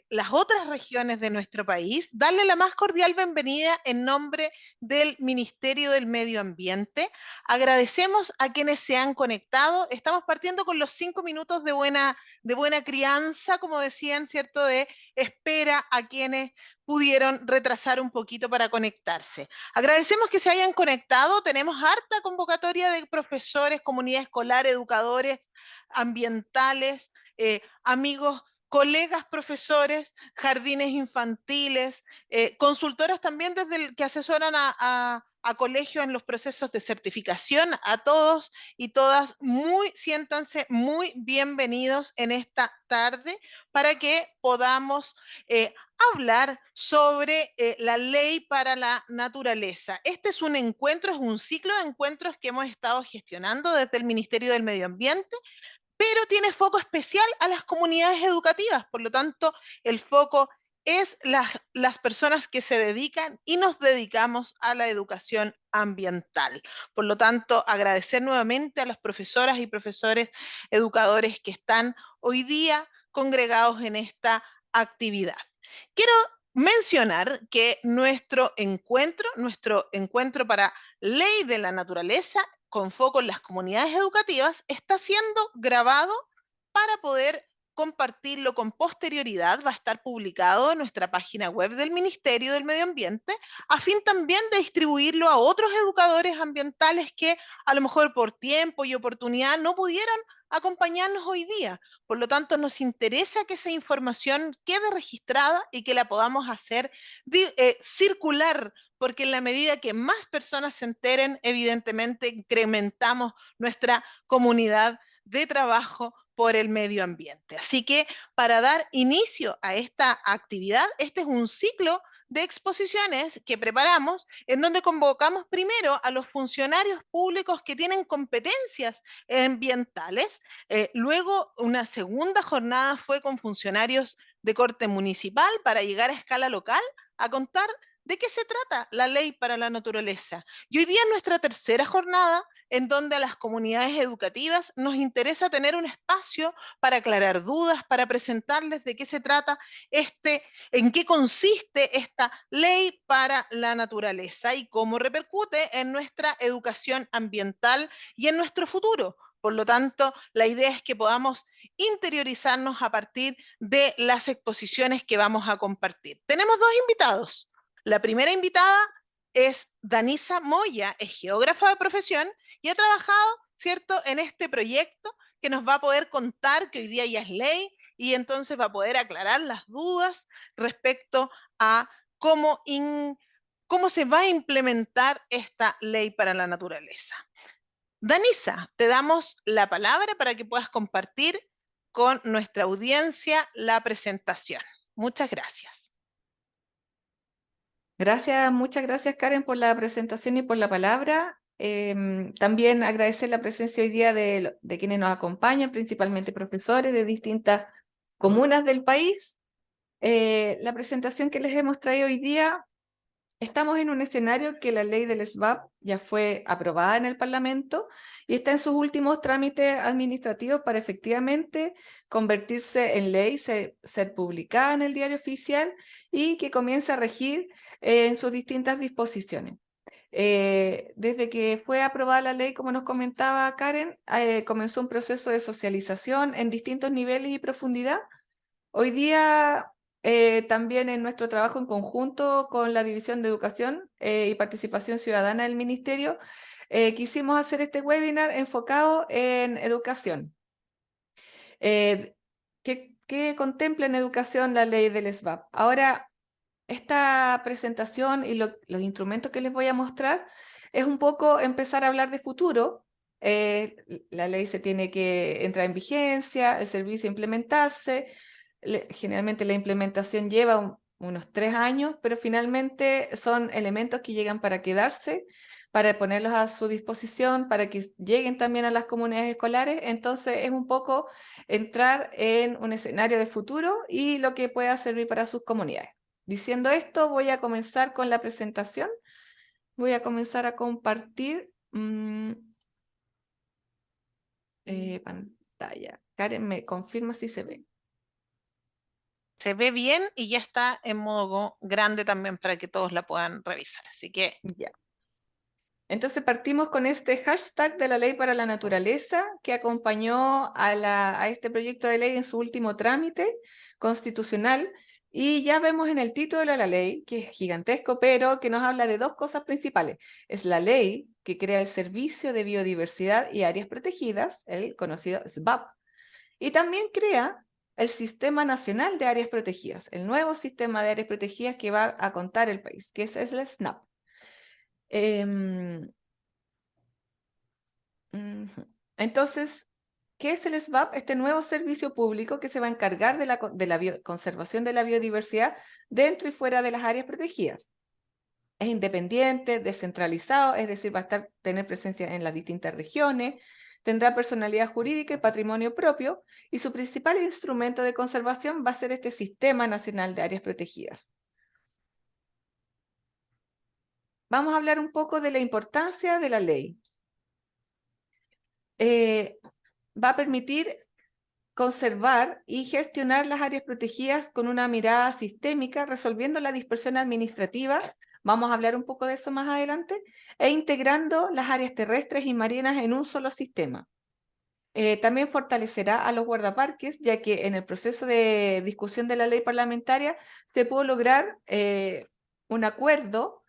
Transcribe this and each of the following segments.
las otras regiones de nuestro país, darle la más cordial bienvenida en nombre del Ministerio del Medio Ambiente. Agradecemos a quienes se han conectado. Estamos partiendo con los 5 minutos de buena crianza, como decían, ¿cierto? De espera a quienes pudieron retrasar un poquito para conectarse. Agradecemos que se hayan conectado. Tenemos harta convocatoria de profesores, comunidad escolar, educadores ambientales, amigos, colegas profesores, jardines infantiles, consultoras también desde que asesoran a colegios en los procesos de certificación. A todos y todas, siéntanse muy bienvenidos en esta tarde para que podamos hablar sobre la ley para la naturaleza. Este es un encuentro, es un ciclo de encuentros que hemos estado gestionando desde el Ministerio del Medio Ambiente, pero tiene foco especial a las comunidades educativas. Por lo tanto, el foco es las personas que se dedican y nos dedicamos a la educación ambiental. Por lo tanto, agradecer nuevamente a las profesoras y profesores educadores que están hoy día congregados en esta actividad. Quiero mencionar que nuestro encuentro para ley de la naturaleza con foco en las comunidades educativas, está siendo grabado para poder compartirlo con posterioridad. Va a estar publicado en nuestra página web del Ministerio del Medio Ambiente, a fin también de distribuirlo a otros educadores ambientales que a lo mejor por tiempo y oportunidad no pudieron acompañarnos hoy día. Por lo tanto, nos interesa que esa información quede registrada y que la podamos hacer circular, porque en la medida que más personas se enteren, evidentemente incrementamos nuestra comunidad de trabajo por el medio ambiente. Así que para dar inicio a esta actividad, este es un ciclo de exposiciones que preparamos en donde convocamos primero a los funcionarios públicos que tienen competencias ambientales. Luego una segunda jornada fue con funcionarios de corte municipal para llegar a escala local a contar ¿de qué se trata la ley para la naturaleza? Y hoy día es nuestra tercera jornada en donde a las comunidades educativas nos interesa tener un espacio para aclarar dudas, para presentarles de qué se trata en qué consiste esta ley para la naturaleza y cómo repercute en nuestra educación ambiental y en nuestro futuro. Por lo tanto, la idea es que podamos interiorizarnos a partir de las exposiciones que vamos a compartir. Tenemos dos invitados. La primera invitada es Danisa Moya, es geógrafa de profesión y ha trabajado, ¿cierto?, en este proyecto que nos va a poder contar que hoy día ya es ley y entonces va a poder aclarar las dudas respecto a cómo se va a implementar esta ley para la naturaleza. Danisa, te damos la palabra para que puedas compartir con nuestra audiencia la presentación. Muchas gracias. Gracias, muchas gracias Karen por la presentación y por la palabra. También agradecer la presencia hoy día de quienes nos acompañan, principalmente profesores de distintas comunas del país. La presentación que les hemos traído hoy día, estamos en un escenario que la ley del SBAP ya fue aprobada en el Parlamento y está en sus últimos trámites administrativos para efectivamente convertirse en ley, ser publicada en el Diario Oficial y que comience a regir en sus distintas disposiciones. Desde que fue aprobada la ley, como nos comentaba Karen, comenzó un proceso de socialización en distintos niveles y profundidad. Hoy día, también en nuestro trabajo en conjunto con la División de Educación y Participación Ciudadana del Ministerio, quisimos hacer este webinar enfocado en educación. ¿Qué contempla en educación la ley del SBAP? Ahora, esta presentación y los instrumentos que les voy a mostrar es un poco empezar a hablar de futuro. La ley se tiene que entrar en vigencia, el servicio implementarse. Generalmente la implementación lleva unos 3 años, pero finalmente son elementos que llegan para quedarse, para ponerlos a su disposición, para que lleguen también a las comunidades escolares. Entonces es un poco entrar en un escenario de futuro y lo que pueda servir para sus comunidades. Diciendo esto, voy a comenzar con la presentación. Voy a comenzar a compartir pantalla. Karen, ¿me confirma si se ve? Se ve bien y ya está en modo grande también para que todos la puedan revisar. Así que Ya. Entonces partimos con este hashtag de la Ley para la Naturaleza que acompañó a este proyecto de ley en su último trámite constitucional. Y ya vemos en el título de la ley, que es gigantesco, pero que nos habla de dos cosas principales. Es la ley que crea el Servicio de Biodiversidad y Áreas Protegidas, el conocido SBAP, y también crea el Sistema Nacional de Áreas Protegidas, el nuevo sistema de áreas protegidas que va a contar el país, que es el SNAP. Entonces, ¿qué es el SBAP? Este nuevo servicio público que se va a encargar de la conservación de la biodiversidad dentro y fuera de las áreas protegidas. Es independiente, descentralizado, es decir, va a tener presencia en las distintas regiones, tendrá personalidad jurídica y patrimonio propio, y su principal instrumento de conservación va a ser este Sistema Nacional de Áreas Protegidas. Vamos a hablar un poco de la importancia de la ley. Va a permitir conservar y gestionar las áreas protegidas con una mirada sistémica, resolviendo la dispersión administrativa, vamos a hablar un poco de eso más adelante, e integrando las áreas terrestres y marinas en un solo sistema. También fortalecerá a los guardaparques, ya que en el proceso de discusión de la ley parlamentaria se pudo lograr un acuerdo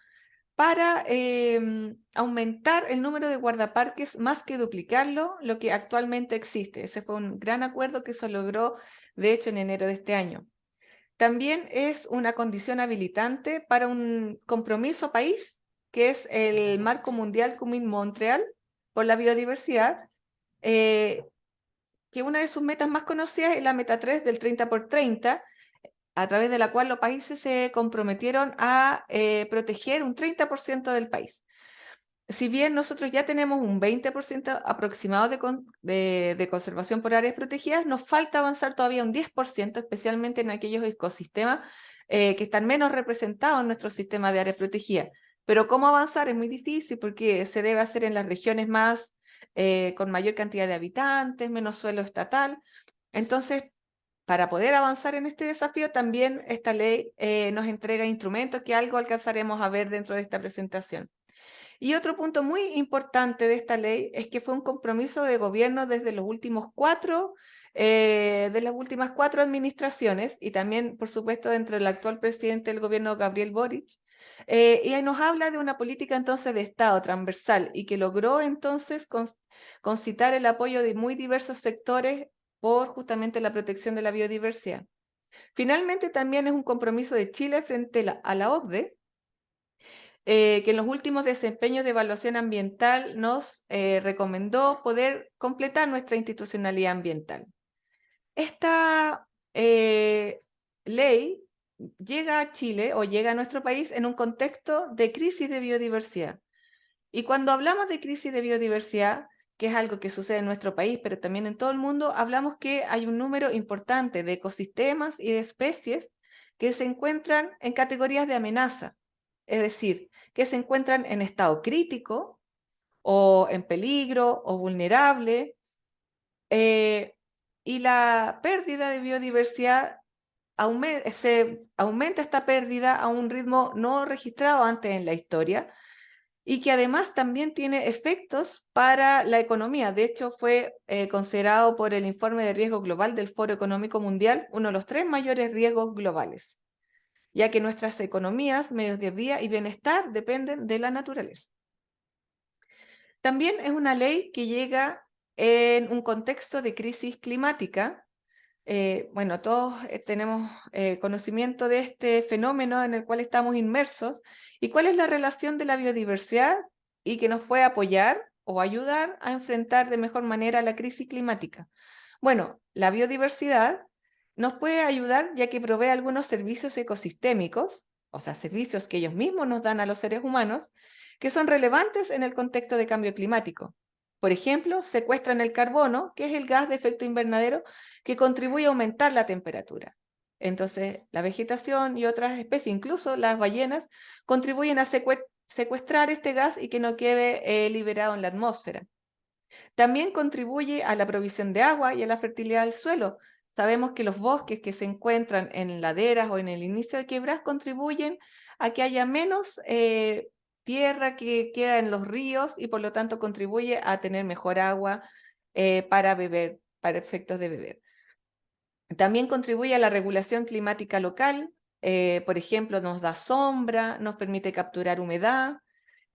para aumentar el número de guardaparques más que duplicarlo, lo que actualmente existe. Ese fue un gran acuerdo que se logró, de hecho, en enero de este año. También es una condición habilitante para un compromiso país, que es el Marco Mundial Kunming-Montreal por la biodiversidad, que una de sus metas más conocidas es la meta 3 del 30 por 30, a través de la cual los países se comprometieron a proteger un 30% del país. Si bien nosotros ya tenemos un 20% aproximado de conservación por áreas protegidas, nos falta avanzar todavía un 10%, especialmente en aquellos ecosistemas que están menos representados en nuestro sistema de áreas protegidas. Pero cómo avanzar es muy difícil porque se debe hacer en las regiones con mayor cantidad de habitantes, menos suelo estatal. Entonces, para poder avanzar en este desafío, también esta ley nos entrega instrumentos que algo alcanzaremos a ver dentro de esta presentación. Y otro punto muy importante de esta ley es que fue un compromiso de gobierno desde de las últimas cuatro administraciones, y también, por supuesto, dentro del actual presidente del gobierno, Gabriel Boric. Y ahí nos habla de una política entonces de Estado transversal y que logró entonces concitar el apoyo de muy diversos sectores por justamente la protección de la biodiversidad. Finalmente, también es un compromiso de Chile frente a la OCDE, que en los últimos desempeños de evaluación ambiental nos recomendó poder completar nuestra institucionalidad ambiental. Esta ley llega a Chile o llega a nuestro país en un contexto de crisis de biodiversidad. Y cuando hablamos de crisis de biodiversidad, que es algo que sucede en nuestro país, pero también en todo el mundo, hablamos que hay un número importante de ecosistemas y de especies que se encuentran en categorías de amenaza, es decir, que se encuentran en estado crítico o en peligro o vulnerable, y la pérdida de biodiversidad aumenta esta pérdida a un ritmo no registrado antes en la historia, y que además también tiene efectos para la economía. De hecho, fue considerado por el informe de riesgo global del Foro Económico Mundial uno de los 3 mayores riesgos globales, ya que nuestras economías, medios de vida y bienestar dependen de la naturaleza. También es una ley que llega en un contexto de crisis climática. Bueno, todos tenemos conocimiento de este fenómeno en el cual estamos inmersos y cuál es la relación de la biodiversidad y que nos puede apoyar o ayudar a enfrentar de mejor manera la crisis climática. Bueno, la biodiversidad nos puede ayudar ya que provee algunos servicios ecosistémicos, o sea, servicios que ellos mismos nos dan a los seres humanos, que son relevantes en el contexto de cambio climático. Por ejemplo, secuestran el carbono, que es el gas de efecto invernadero que contribuye a aumentar la temperatura. Entonces, la vegetación y otras especies, incluso las ballenas, contribuyen a secuestrar este gas y que no quede liberado en la atmósfera. También contribuye a la provisión de agua y a la fertilidad del suelo, sabemos que los bosques que se encuentran en laderas o en el inicio de quebradas contribuyen a que haya menos tierra que queda en los ríos y por lo tanto contribuye a tener mejor agua para beber, para efectos de beber. También contribuye a la regulación climática local, por ejemplo, nos da sombra, nos permite capturar humedad,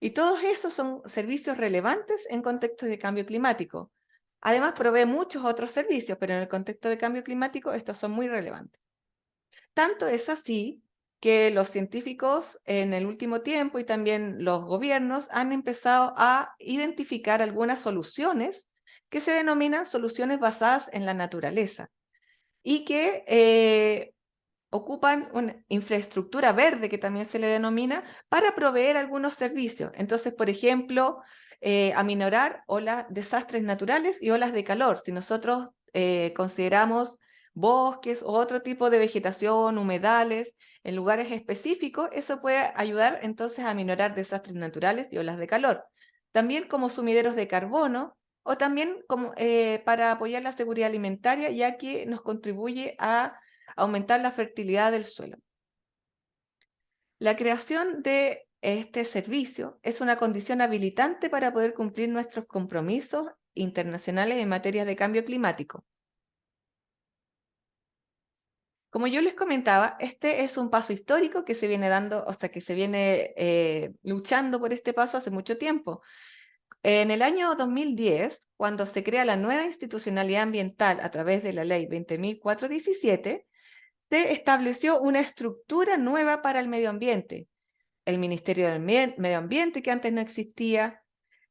y todos esos son servicios relevantes en contextos de cambio climático. Además, provee muchos otros servicios, pero en el contexto de cambio climático estos son muy relevantes. Tanto es así que los científicos en el último tiempo y también los gobiernos han empezado a identificar algunas soluciones que se denominan soluciones basadas en la naturaleza y que ocupan una infraestructura verde, que también se le denomina, para proveer algunos servicios. Entonces, por ejemplo, aminorar desastres naturales y olas de calor. Si nosotros consideramos bosques o otro tipo de vegetación, humedales, en lugares específicos, eso puede ayudar entonces a aminorar desastres naturales y olas de calor. También como sumideros de carbono, o también como, para apoyar la seguridad alimentaria, ya que nos contribuye a aumentar la fertilidad del suelo. La creación de este servicio es una condición habilitante para poder cumplir nuestros compromisos internacionales en materia de cambio climático. Como yo les comentaba, este es un paso histórico que se viene dando, o sea, que se viene luchando por este paso hace mucho tiempo. En el año 2010, cuando se crea la nueva institucionalidad ambiental a través de la Ley 20.417, se estableció una estructura nueva para el medio ambiente. El Ministerio del Medio Ambiente, que antes no existía,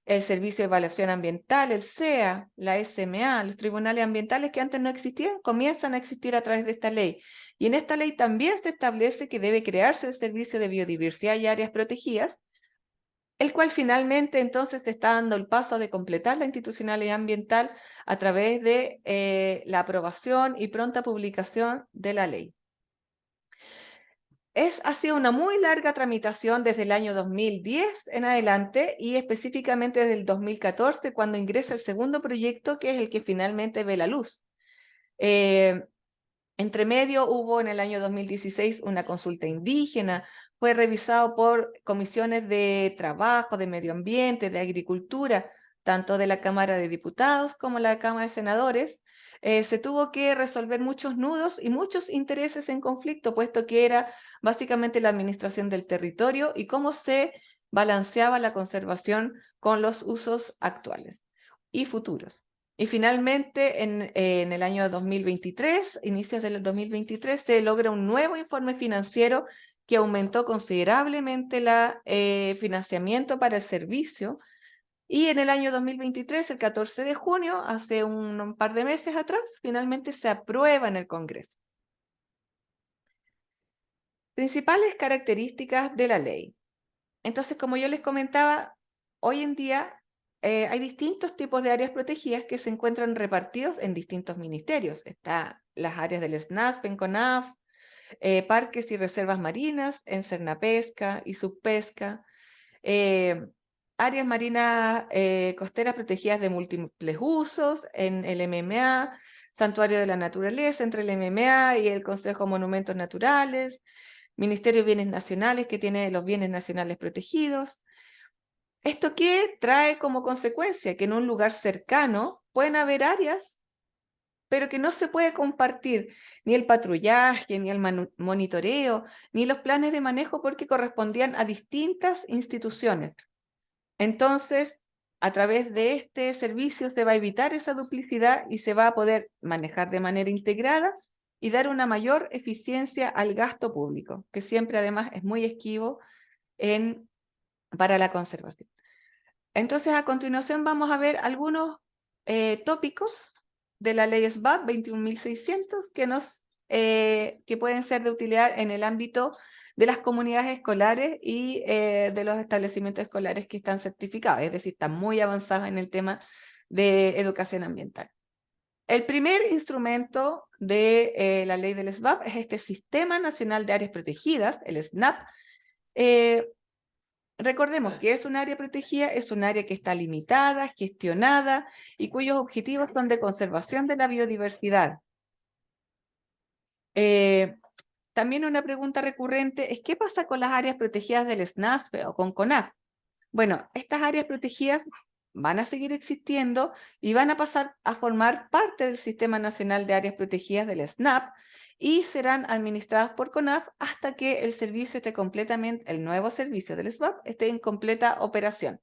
el Servicio de Evaluación Ambiental, el SEA, la SMA, los tribunales ambientales que antes no existían, comienzan a existir a través de esta ley. Y en esta ley también se establece que debe crearse el Servicio de Biodiversidad y Áreas Protegidas, el cual finalmente entonces está dando el paso de completar la institucionalidad ambiental a través de la aprobación y pronta publicación de la ley. Ha sido una muy larga tramitación desde el año 2010 en adelante y específicamente desde el 2014 cuando ingresa el segundo proyecto que es el que finalmente ve la luz. Entre medio hubo en el año 2016 una consulta indígena, fue revisado por comisiones de trabajo, de medio ambiente, de agricultura, tanto de la Cámara de Diputados como la Cámara de Senadores. Se tuvo que resolver muchos nudos y muchos intereses en conflicto, puesto que era básicamente la administración del territorio y cómo se balanceaba la conservación con los usos actuales y futuros. Y finalmente, en el año 2023, inicios del 2023, se logra un nuevo informe financiero que aumentó considerablemente el financiamiento para el servicio. Y en el año 2023, el 14 de junio, hace un par de meses atrás, finalmente se aprueba en el Congreso. Principales características de la ley. Entonces, como yo les comentaba, hoy en día hay distintos tipos de áreas protegidas que se encuentran repartidos en distintos ministerios. Están las áreas del SNASP en CONAF, parques y reservas marinas en Cernapesca y Subpesca, áreas marinas costeras protegidas de múltiples usos en el MMA, Santuario de la Naturaleza entre el MMA y el Consejo de Monumentos Naturales, Ministerio de Bienes Nacionales que tiene los bienes nacionales protegidos. ¿Esto qué trae como consecuencia? Que en un lugar cercano pueden haber áreas, pero que no se puede compartir ni el patrullaje, ni el monitoreo, ni los planes de manejo porque correspondían a distintas instituciones. Entonces, a través de este servicio se va a evitar esa duplicidad y se va a poder manejar de manera integrada y dar una mayor eficiencia al gasto público, que siempre además es muy esquivo para la conservación. Entonces, a continuación vamos a ver algunos tópicos de la ley SBAP 21.600 que pueden ser de utilidad en el ámbito de las comunidades escolares y de los establecimientos escolares que están certificados, es decir, están muy avanzados en el tema de educación ambiental. El primer instrumento de la ley del SBAP es este Sistema Nacional de Áreas Protegidas, el SNAP. Recordemos que es un área protegida, es un área que está limitada, gestionada y cuyos objetivos son de conservación de la biodiversidad. También una pregunta recurrente es ¿qué pasa con las áreas protegidas del SNASP o con CONAF? Bueno, estas áreas protegidas van a seguir existiendo y van a pasar a formar parte del Sistema Nacional de Áreas Protegidas del SNAP y serán administradas por CONAF hasta que el servicio esté completamente, el nuevo servicio del SWAP esté en completa operación.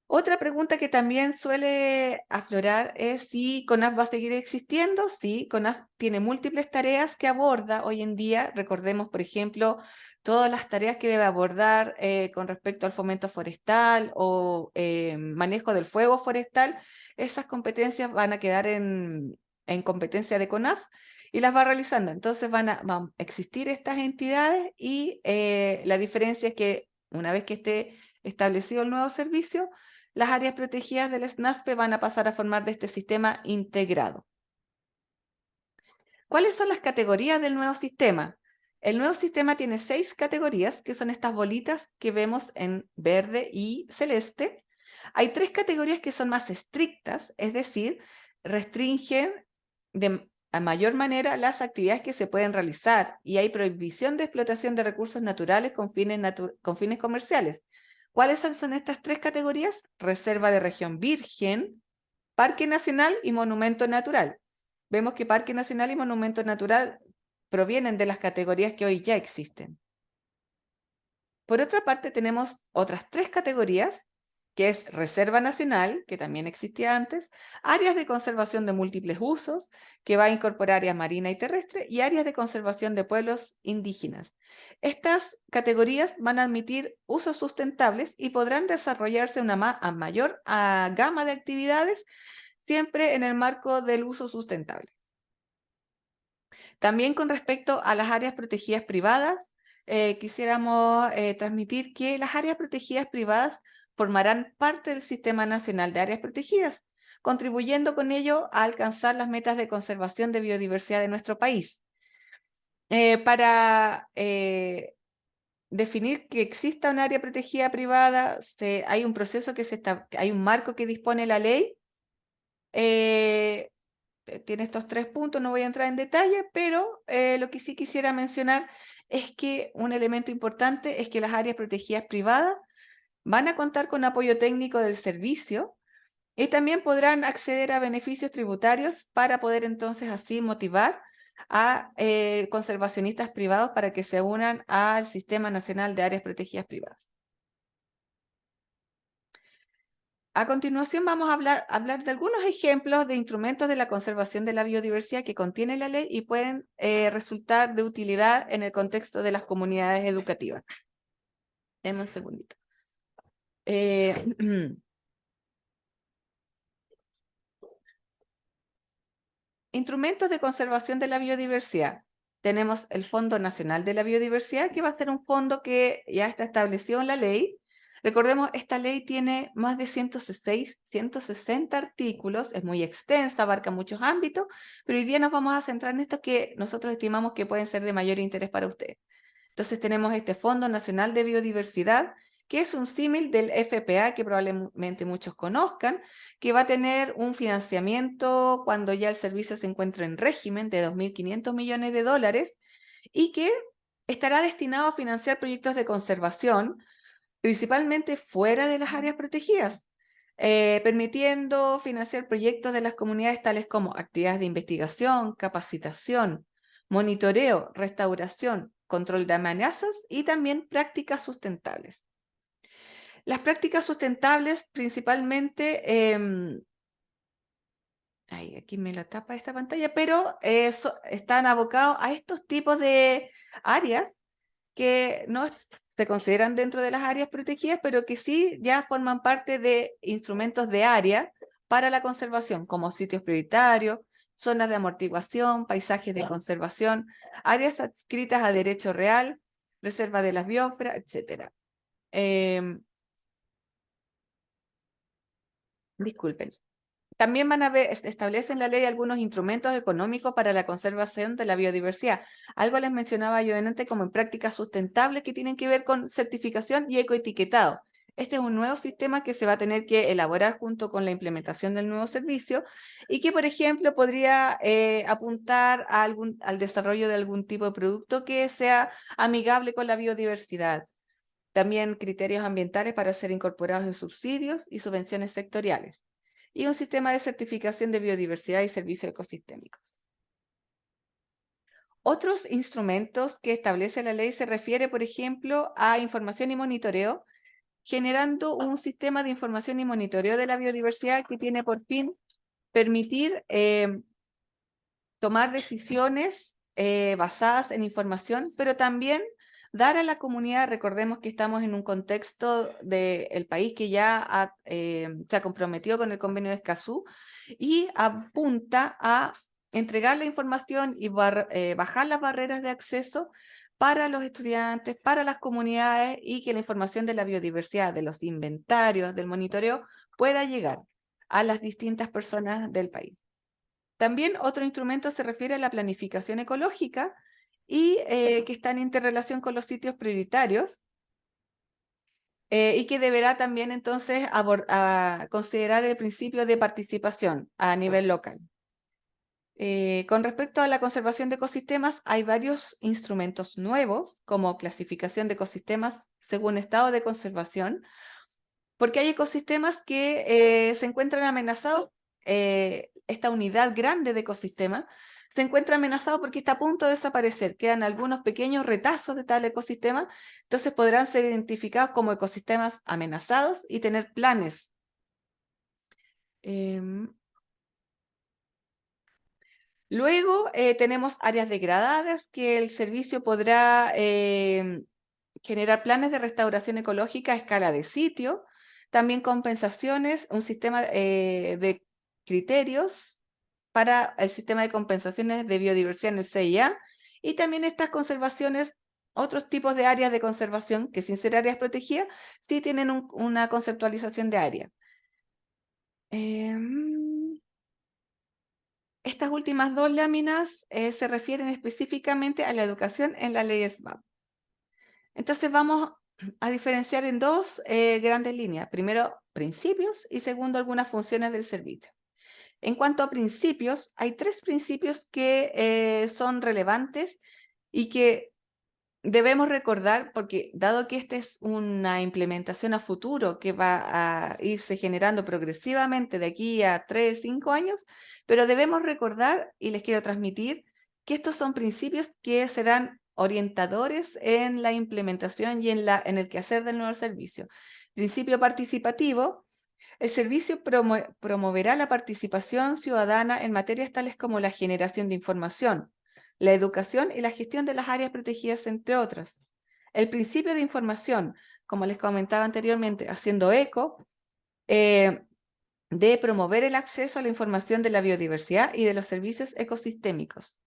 Otra pregunta que también suele aflorar es si CONAF va a seguir existiendo. Sí, CONAF tiene múltiples tareas que aborda hoy en día. Recordemos, por ejemplo, todas las tareas que debe abordar con respecto al fomento forestal o manejo del fuego forestal. Esas competencias van a quedar en competencia de CONAF y las va realizando. Entonces van a existir estas entidades y la diferencia es que una vez que esté establecido el nuevo servicio, las áreas protegidas del SNASP van a pasar a formar de este sistema integrado. ¿Cuáles son las categorías del nuevo sistema? El nuevo sistema tiene 6 categorías, que son estas bolitas que vemos en verde y celeste. Hay 3 categorías que son más estrictas, es decir, restringen a mayor manera las actividades que se pueden realizar y hay prohibición de explotación de recursos naturales con fines comerciales. ¿Cuáles son estas 3 categorías? Reserva de región virgen, Parque Nacional y Monumento Natural. Vemos que Parque Nacional y Monumento Natural provienen de las categorías que hoy ya existen. Por otra parte, tenemos otras 3 categorías, que es Reserva Nacional, que también existía antes, áreas de conservación de múltiples usos, que va a incorporar áreas marina y terrestre, y áreas de conservación de pueblos indígenas. Estas categorías van a admitir usos sustentables y podrán desarrollarse una mayor gama de actividades, siempre en el marco del uso sustentable. También con respecto a las áreas protegidas privadas, quisiéramos transmitir que las áreas protegidas privadas formarán parte del Sistema Nacional de Áreas Protegidas, contribuyendo con ello a alcanzar las metas de conservación de biodiversidad de nuestro país. Para definir que exista un área protegida privada, hay un proceso hay un marco que dispone la ley. Tiene estos 3 puntos, no voy a entrar en detalle, pero lo que sí quisiera mencionar es que un elemento importante es que las áreas protegidas privadas van a contar con apoyo técnico del servicio y también podrán acceder a beneficios tributarios para poder entonces así motivar a conservacionistas privados para que se unan al Sistema Nacional de Áreas Protegidas Privadas. A continuación vamos a hablar de algunos ejemplos de instrumentos de la conservación de la biodiversidad que contiene la ley y pueden resultar de utilidad en el contexto de las comunidades educativas. Denme un segundito. Instrumentos de conservación de la biodiversidad. Tenemos el Fondo Nacional de la Biodiversidad, que va a ser un fondo que ya está establecido en la ley. Recordemos, esta ley tiene más de 160 artículos, es muy extensa, abarca muchos ámbitos, pero hoy día nos vamos a centrar en estos que nosotros estimamos que pueden ser de mayor interés para ustedes. Entonces tenemos este Fondo Nacional de Biodiversidad, que es un símil del FPA que probablemente muchos conozcan, que va a tener un financiamiento cuando ya el servicio se encuentra en régimen de 2.500 millones de dólares y que estará destinado a financiar proyectos de conservación, principalmente fuera de las áreas protegidas, permitiendo financiar proyectos de las comunidades tales como actividades de investigación, capacitación, monitoreo, restauración, control de amenazas y también prácticas sustentables. Las prácticas sustentables principalmente, aquí me la tapa esta pantalla, pero están abocados a estos tipos de áreas que no se consideran dentro de las áreas protegidas, pero que sí ya forman parte de instrumentos de área para la conservación, como sitios prioritarios, zonas de amortiguación, paisajes de conservación, áreas adscritas a derecho real, reserva de las biosferas, etc. Disculpen. También establecen la ley algunos instrumentos económicos para la conservación de la biodiversidad. Algo les mencionaba yo antes como en prácticas sustentables que tienen que ver con certificación y ecoetiquetado. Este es un nuevo sistema que se va a tener que elaborar junto con la implementación del nuevo servicio y que, por ejemplo, podría apuntar a al desarrollo de algún tipo de producto que sea amigable con la biodiversidad. También criterios ambientales para ser incorporados en subsidios y subvenciones sectoriales. Y un sistema de certificación de biodiversidad y servicios ecosistémicos. Otros instrumentos que establece la ley se refiere, por ejemplo, a información y monitoreo, generando un sistema de información y monitoreo de la biodiversidad que tiene por fin permitir tomar decisiones basadas en información, pero también dar a la comunidad, recordemos que estamos en un contexto del país que ya se ha comprometido con el convenio de Escazú y apunta a entregar la información y bajar las barreras de acceso para los estudiantes, para las comunidades y que la información de la biodiversidad, de los inventarios, del monitoreo, pueda llegar a las distintas personas del país. También otro instrumento se refiere a la planificación ecológica y que está en interrelación con los sitios prioritarios y que deberá también entonces considerar el principio de participación a nivel local. Con respecto a la conservación de ecosistemas, hay varios instrumentos nuevos, como clasificación de ecosistemas según estado de conservación, porque hay ecosistemas que se encuentran amenazados, esta unidad grande de ecosistemas se encuentra amenazado porque está a punto de desaparecer. Quedan algunos pequeños retazos de tal ecosistema, entonces podrán ser identificados como ecosistemas amenazados y tener planes. Luego tenemos áreas degradadas que el servicio podrá generar planes de restauración ecológica a escala de sitio, también compensaciones, un sistema de criterios para el sistema de compensaciones de biodiversidad en el CIA, y también estas conservaciones, otros tipos de áreas de conservación que sin ser áreas protegidas, sí tienen una conceptualización de área. Estas últimas dos láminas se refieren específicamente a la educación en la ley SBAP. Entonces vamos a diferenciar en dos grandes líneas. Primero, principios y segundo, algunas funciones del servicio. En cuanto a principios, hay tres principios que son relevantes y que debemos recordar, porque dado que esta es una implementación a futuro que va a irse generando progresivamente de aquí a 3, 5 años, pero debemos recordar y les quiero transmitir que estos son principios que serán orientadores en la implementación y en el quehacer del nuevo servicio. Principio participativo. El servicio promoverá la participación ciudadana en materias tales como la generación de información, la educación y la gestión de las áreas protegidas, entre otras. El principio de información, como les comentaba anteriormente, haciendo eco de promover el acceso a la información de la biodiversidad y de los servicios ecosistémicos.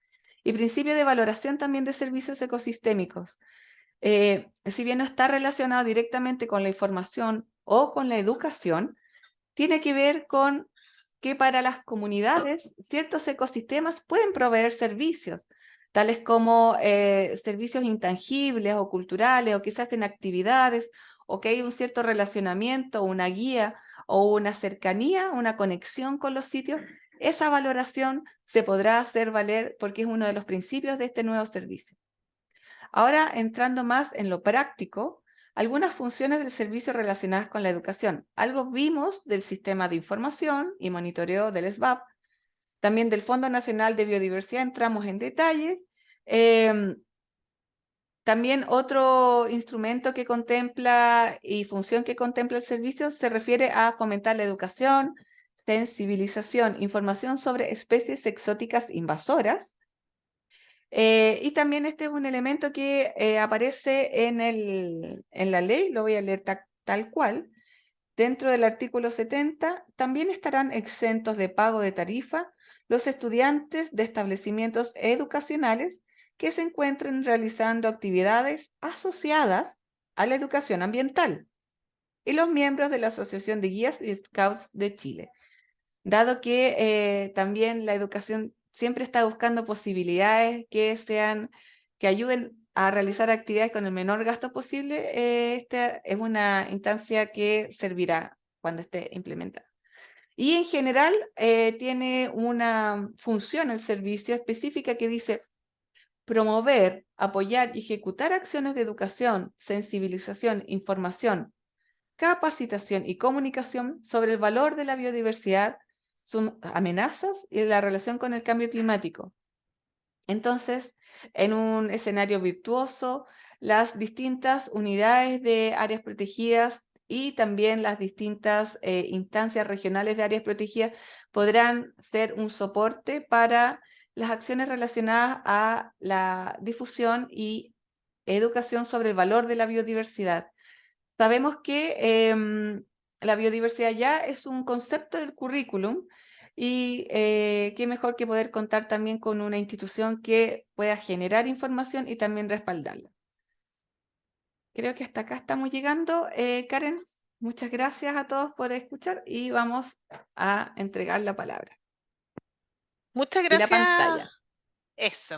Y principio de valoración también de servicios ecosistémicos. Si bien no está relacionado directamente con la información o con la educación, tiene que ver con que para las comunidades ciertos ecosistemas pueden proveer servicios, tales como servicios intangibles o culturales, o quizás en actividades, o que hay un cierto relacionamiento, una guía o una cercanía, una conexión con los sitios. Esa valoración se podrá hacer valer porque es uno de los principios de este nuevo servicio. Ahora, entrando más en lo práctico, algunas funciones del servicio relacionadas con la educación. Algo vimos del sistema de información y monitoreo del SBAP, también del Fondo Nacional de Biodiversidad entramos en detalle. También otro instrumento que contempla y función que contempla el servicio se refiere a fomentar la educación, sensibilización, información sobre especies exóticas invasoras. Y también este es un elemento que aparece en la ley, lo voy a leer tal cual. Dentro del artículo 70, también estarán exentos de pago de tarifa los estudiantes de establecimientos educacionales que se encuentren realizando actividades asociadas a la educación ambiental y los miembros de la Asociación de Guías y Scouts de Chile. Dado que también la educación siempre está buscando posibilidades que ayuden a realizar actividades con el menor gasto posible, esta es una instancia que servirá cuando esté implementada. Y en general tiene una función el servicio específica que dice promover, apoyar y ejecutar acciones de educación, sensibilización, información, capacitación y comunicación sobre el valor de la biodiversidad, sus amenazas y la relación con el cambio climático. Entonces, en un escenario virtuoso, las distintas unidades de áreas protegidas y también las distintas instancias regionales de áreas protegidas podrán ser un soporte para las acciones relacionadas a la difusión y educación sobre el valor de la biodiversidad. Sabemos que la biodiversidad ya es un concepto del currículum y qué mejor que poder contar también con una institución que pueda generar información y también respaldarla. Creo que hasta acá estamos llegando. Karen, muchas gracias a todos por escuchar y vamos a entregar la palabra Muchas y la gracias. pantalla. Eso,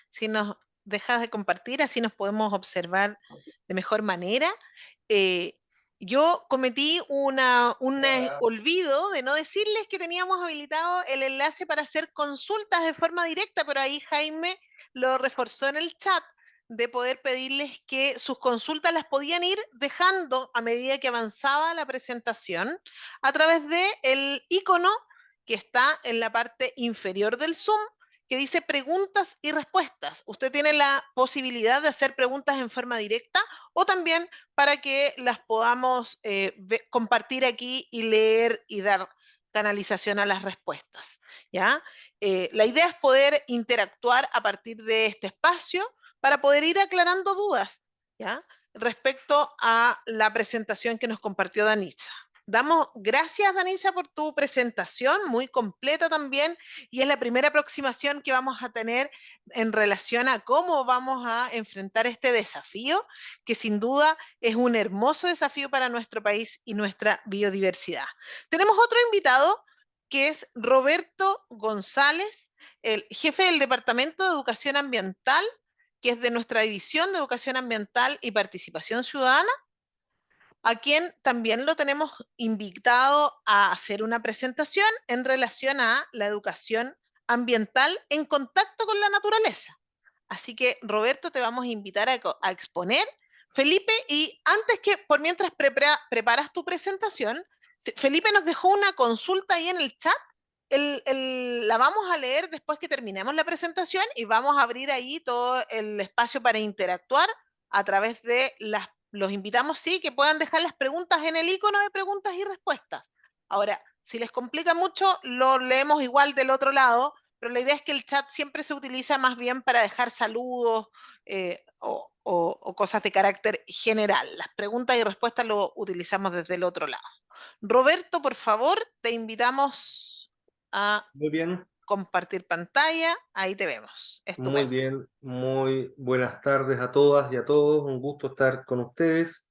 si nos dejas de compartir, así nos podemos observar de mejor manera. Eh, yo cometí un olvido de no decirles que teníamos habilitado el enlace para hacer consultas de forma directa, pero ahí Jaime lo reforzó en el chat de poder pedirles que sus consultas las podían ir dejando a medida que avanzaba la presentación a través del icono que está en la parte inferior del Zoom que dice preguntas y respuestas. Usted tiene la posibilidad de hacer preguntas en forma directa o también para que las podamos compartir aquí y leer y dar canalización a las respuestas. ¿Ya? La idea es poder interactuar a partir de este espacio para poder ir aclarando dudas, ¿ya? Respecto a la presentación que nos compartió Danitza. Damos gracias, Danisa, por tu presentación, muy completa también, y es la primera aproximación que vamos a tener en relación a cómo vamos a enfrentar este desafío, que sin duda es un hermoso desafío para nuestro país y nuestra biodiversidad. Tenemos otro invitado que es Roberto González, el jefe del Departamento de Educación Ambiental, que es de nuestra División de Educación Ambiental y Participación Ciudadana, a quien también lo tenemos invitado a hacer una presentación en relación a la educación ambiental en contacto con la naturaleza. Así que, Roberto, te vamos a invitar a exponer. Felipe, y antes que, por mientras preparas tu presentación, Felipe nos dejó una consulta ahí en el chat. La vamos a leer después que terminemos la presentación y vamos a abrir ahí todo el espacio para interactuar a través de los invitamos, sí, que puedan dejar las preguntas en el icono de preguntas y respuestas. Ahora, si les complica mucho, lo leemos igual del otro lado, pero la idea es que el chat siempre se utiliza más bien para dejar saludos o cosas de carácter general. Las preguntas y respuestas lo utilizamos desde el otro lado. Roberto, por favor, te invitamos a Muy bien, compartir pantalla. Ahí te vemos. muy Estupendo. bien, muy buenas tardes a todas y a todos, un gusto estar con ustedes.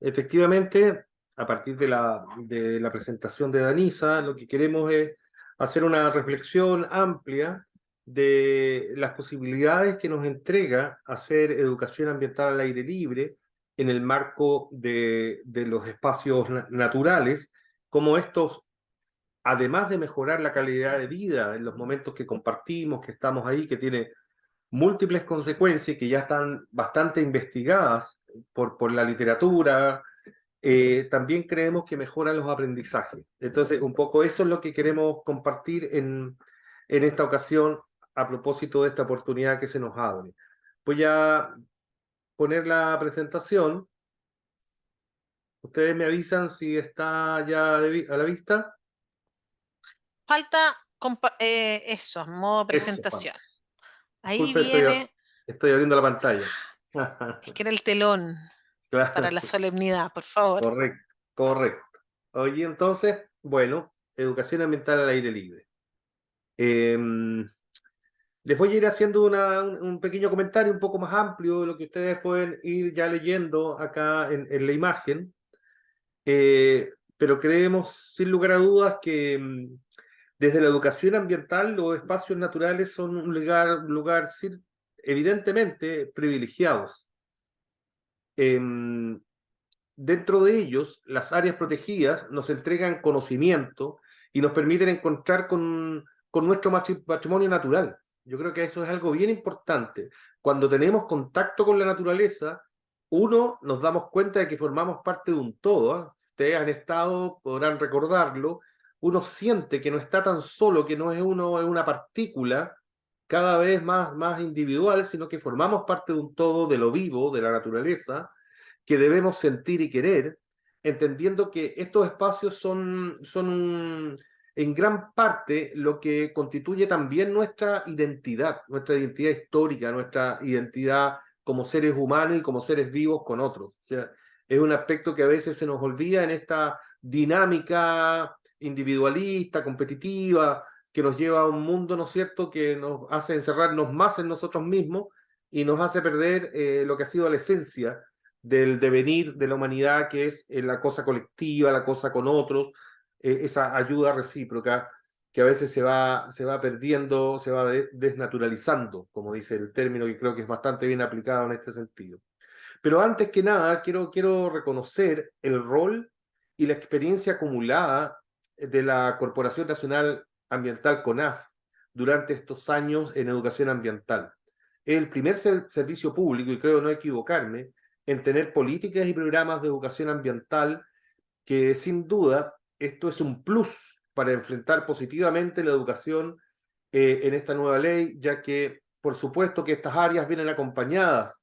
Efectivamente, a partir de la presentación de Danisa, lo que queremos es hacer una reflexión amplia de las posibilidades que nos entrega hacer educación ambiental al aire libre en el marco de los espacios naturales, como estos, además de mejorar la calidad de vida en los momentos que compartimos, que estamos ahí, que tiene múltiples consecuencias que ya están bastante investigadas por la literatura, también creemos que mejoran los aprendizajes. Entonces, un poco eso es lo que queremos compartir en esta ocasión a propósito de esta oportunidad que se nos abre. Voy a poner la presentación. Ustedes me avisan si está ya a la vista. Falta eso, modo Eso, Juan. presentación. Ahí Disculpe, viene, estoy abriendo la pantalla. es que era el telón para Claro, la solemnidad, por favor. correcto, correcto. Oye, entonces, bueno, educación ambiental al aire libre. Les voy a ir haciendo un pequeño comentario un poco más amplio de lo que ustedes pueden ir ya leyendo acá en la imagen, pero creemos sin lugar a dudas que desde la educación ambiental los espacios naturales son un lugar evidentemente privilegiados. Dentro de ellos, las áreas protegidas nos entregan conocimiento y nos permiten encontrar con nuestro patrimonio natural. Yo creo que eso es algo bien importante. Cuando tenemos contacto con la naturaleza, uno, nos damos cuenta de que formamos parte de un todo, ¿eh? Si ustedes han estado, podrán recordarlo. Uno siente que no está tan solo, que no es uno, es una partícula cada vez más individual, sino que formamos parte de un todo, de lo vivo, de la naturaleza, que debemos sentir y querer, entendiendo que estos espacios son en gran parte lo que constituye también nuestra identidad histórica, nuestra identidad como seres humanos y como seres vivos con otros. O sea, es un aspecto que a veces se nos olvida en esta dinámica individualista, competitiva, que nos lleva a un mundo, ¿no es cierto?, que nos hace encerrarnos más en nosotros mismos y nos hace perder lo que ha sido la esencia del devenir de la humanidad, que es la cosa colectiva, la cosa con otros, esa ayuda recíproca que a veces se va perdiendo, se va desnaturalizando, como dice el término, que creo que es bastante bien aplicado en este sentido. Pero antes que nada, quiero reconocer el rol y la experiencia acumulada de la Corporación Nacional Ambiental CONAF durante estos años en educación ambiental. Es el primer servicio público, y creo no equivocarme, en tener políticas y programas de educación ambiental que sin duda esto es un plus para enfrentar positivamente la educación en esta nueva ley, ya que por supuesto que estas áreas vienen acompañadas,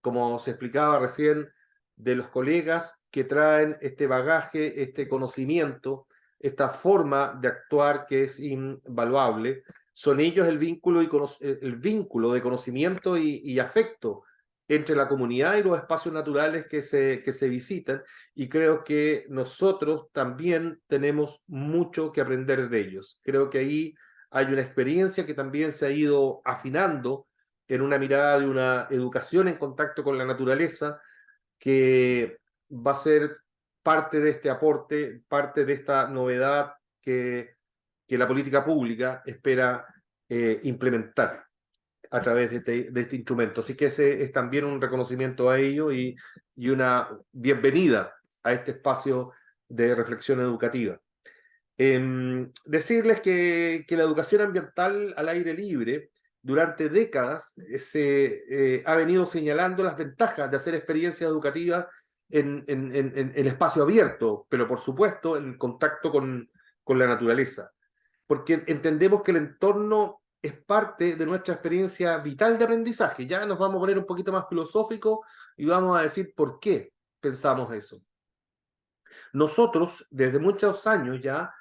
como se explicaba recién, de los colegas que traen este bagaje, este conocimiento, esta forma de actuar que es invaluable. Son ellos el vínculo de conocimiento y afecto entre la comunidad y los espacios naturales que se visitan, y creo que nosotros también tenemos mucho que aprender de ellos. Creo que ahí hay una experiencia que también se ha ido afinando en una mirada de una educación en contacto con la naturaleza, que va a ser parte de este aporte, parte de esta novedad que la política pública espera implementar a través de este instrumento. Así que ese es también un reconocimiento a ello y una bienvenida a este espacio de reflexión educativa. Decirles que la educación ambiental al aire libre durante décadas se ha venido señalando las ventajas de hacer experiencias educativas en espacio abierto, pero por supuesto en contacto con la naturaleza, porque entendemos que el entorno es parte de nuestra experiencia vital de aprendizaje. Ya nos vamos a poner un poquito más filosóficos y vamos a decir por qué pensamos eso. Nosotros, desde muchos años ya,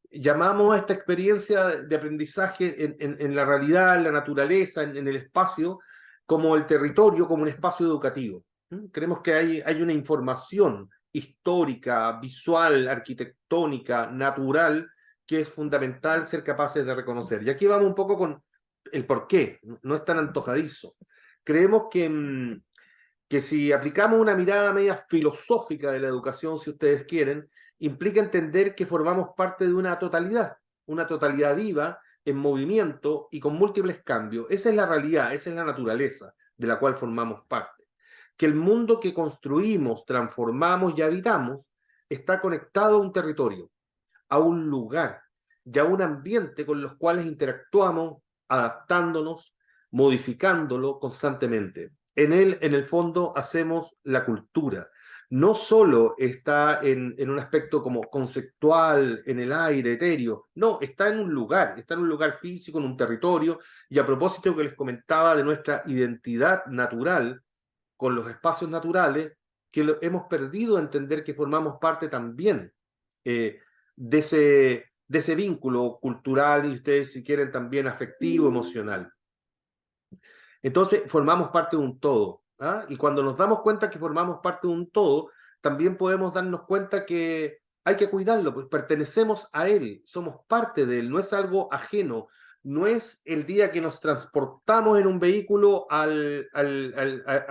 llamamos a esta experiencia de aprendizaje en la realidad, en la naturaleza, en el espacio, como el territorio, como un espacio educativo. Creemos que hay una información histórica, visual, arquitectónica, natural, que es fundamental ser capaces de reconocer. Y aquí vamos un poco con el por qué, no es tan antojadizo. Creemos que si aplicamos una mirada media filosófica de la educación, si ustedes quieren, implica entender que formamos parte de una totalidad viva, en movimiento y con múltiples cambios. Esa es la realidad, esa es la naturaleza de la cual formamos parte. Que el mundo que construimos, transformamos y habitamos está conectado a un territorio, a un lugar y a un ambiente con los cuales interactuamos, adaptándonos, modificándolo constantemente. En él, en el fondo, hacemos la cultura. No solo está en un aspecto como conceptual, en el aire, etéreo, no, está en un lugar físico, en un territorio, y a propósito que les comentaba de nuestra identidad natural con los espacios naturales, que hemos perdido a entender que formamos parte también de ese vínculo cultural y ustedes, si quieren, también afectivo, emocional. Entonces, formamos parte de un todo. ¿Ah? Y cuando nos damos cuenta que formamos parte de un todo, también podemos darnos cuenta que hay que cuidarlo, pues pertenecemos a él, somos parte de él, no es algo ajeno, no es el día que nos transportamos en un vehículo a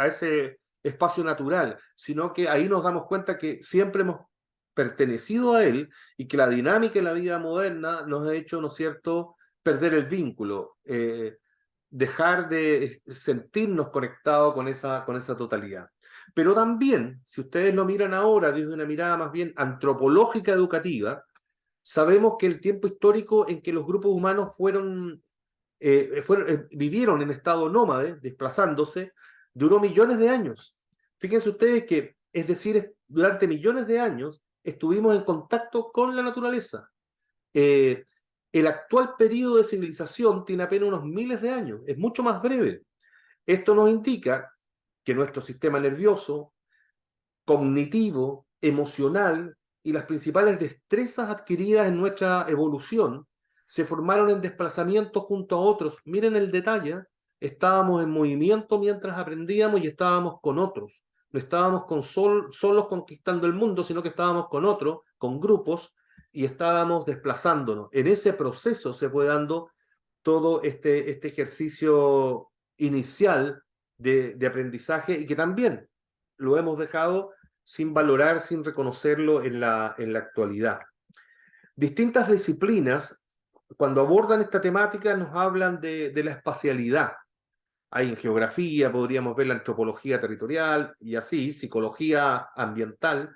ese espacio natural, sino que ahí nos damos cuenta que siempre hemos pertenecido a él y que la dinámica en la vida moderna nos ha hecho, ¿no es cierto?, perder el vínculo. dejar de sentirnos conectados con esa totalidad. Pero también, si ustedes lo miran ahora desde una mirada más bien antropológica educativa, sabemos que el tiempo histórico en que los grupos humanos vivieron en estado nómade, desplazándose, duró millones de años. Fíjense ustedes que, es decir, durante millones de años estuvimos en contacto con la naturaleza. El actual periodo de civilización tiene apenas unos miles de años, es mucho más breve. Esto nos indica que nuestro sistema nervioso, cognitivo, emocional y las principales destrezas adquiridas en nuestra evolución se formaron en desplazamiento junto a otros. Miren el detalle, estábamos en movimiento mientras aprendíamos y estábamos con otros. No estábamos solos conquistando el mundo, sino que estábamos con otros, con grupos, y estábamos desplazándonos. En ese proceso se fue dando todo este ejercicio inicial de aprendizaje y que también lo hemos dejado sin valorar, sin reconocerlo en la actualidad. Distintas disciplinas, cuando abordan esta temática, nos hablan de la espacialidad. Hay en geografía, podríamos ver la antropología territorial y así, psicología ambiental,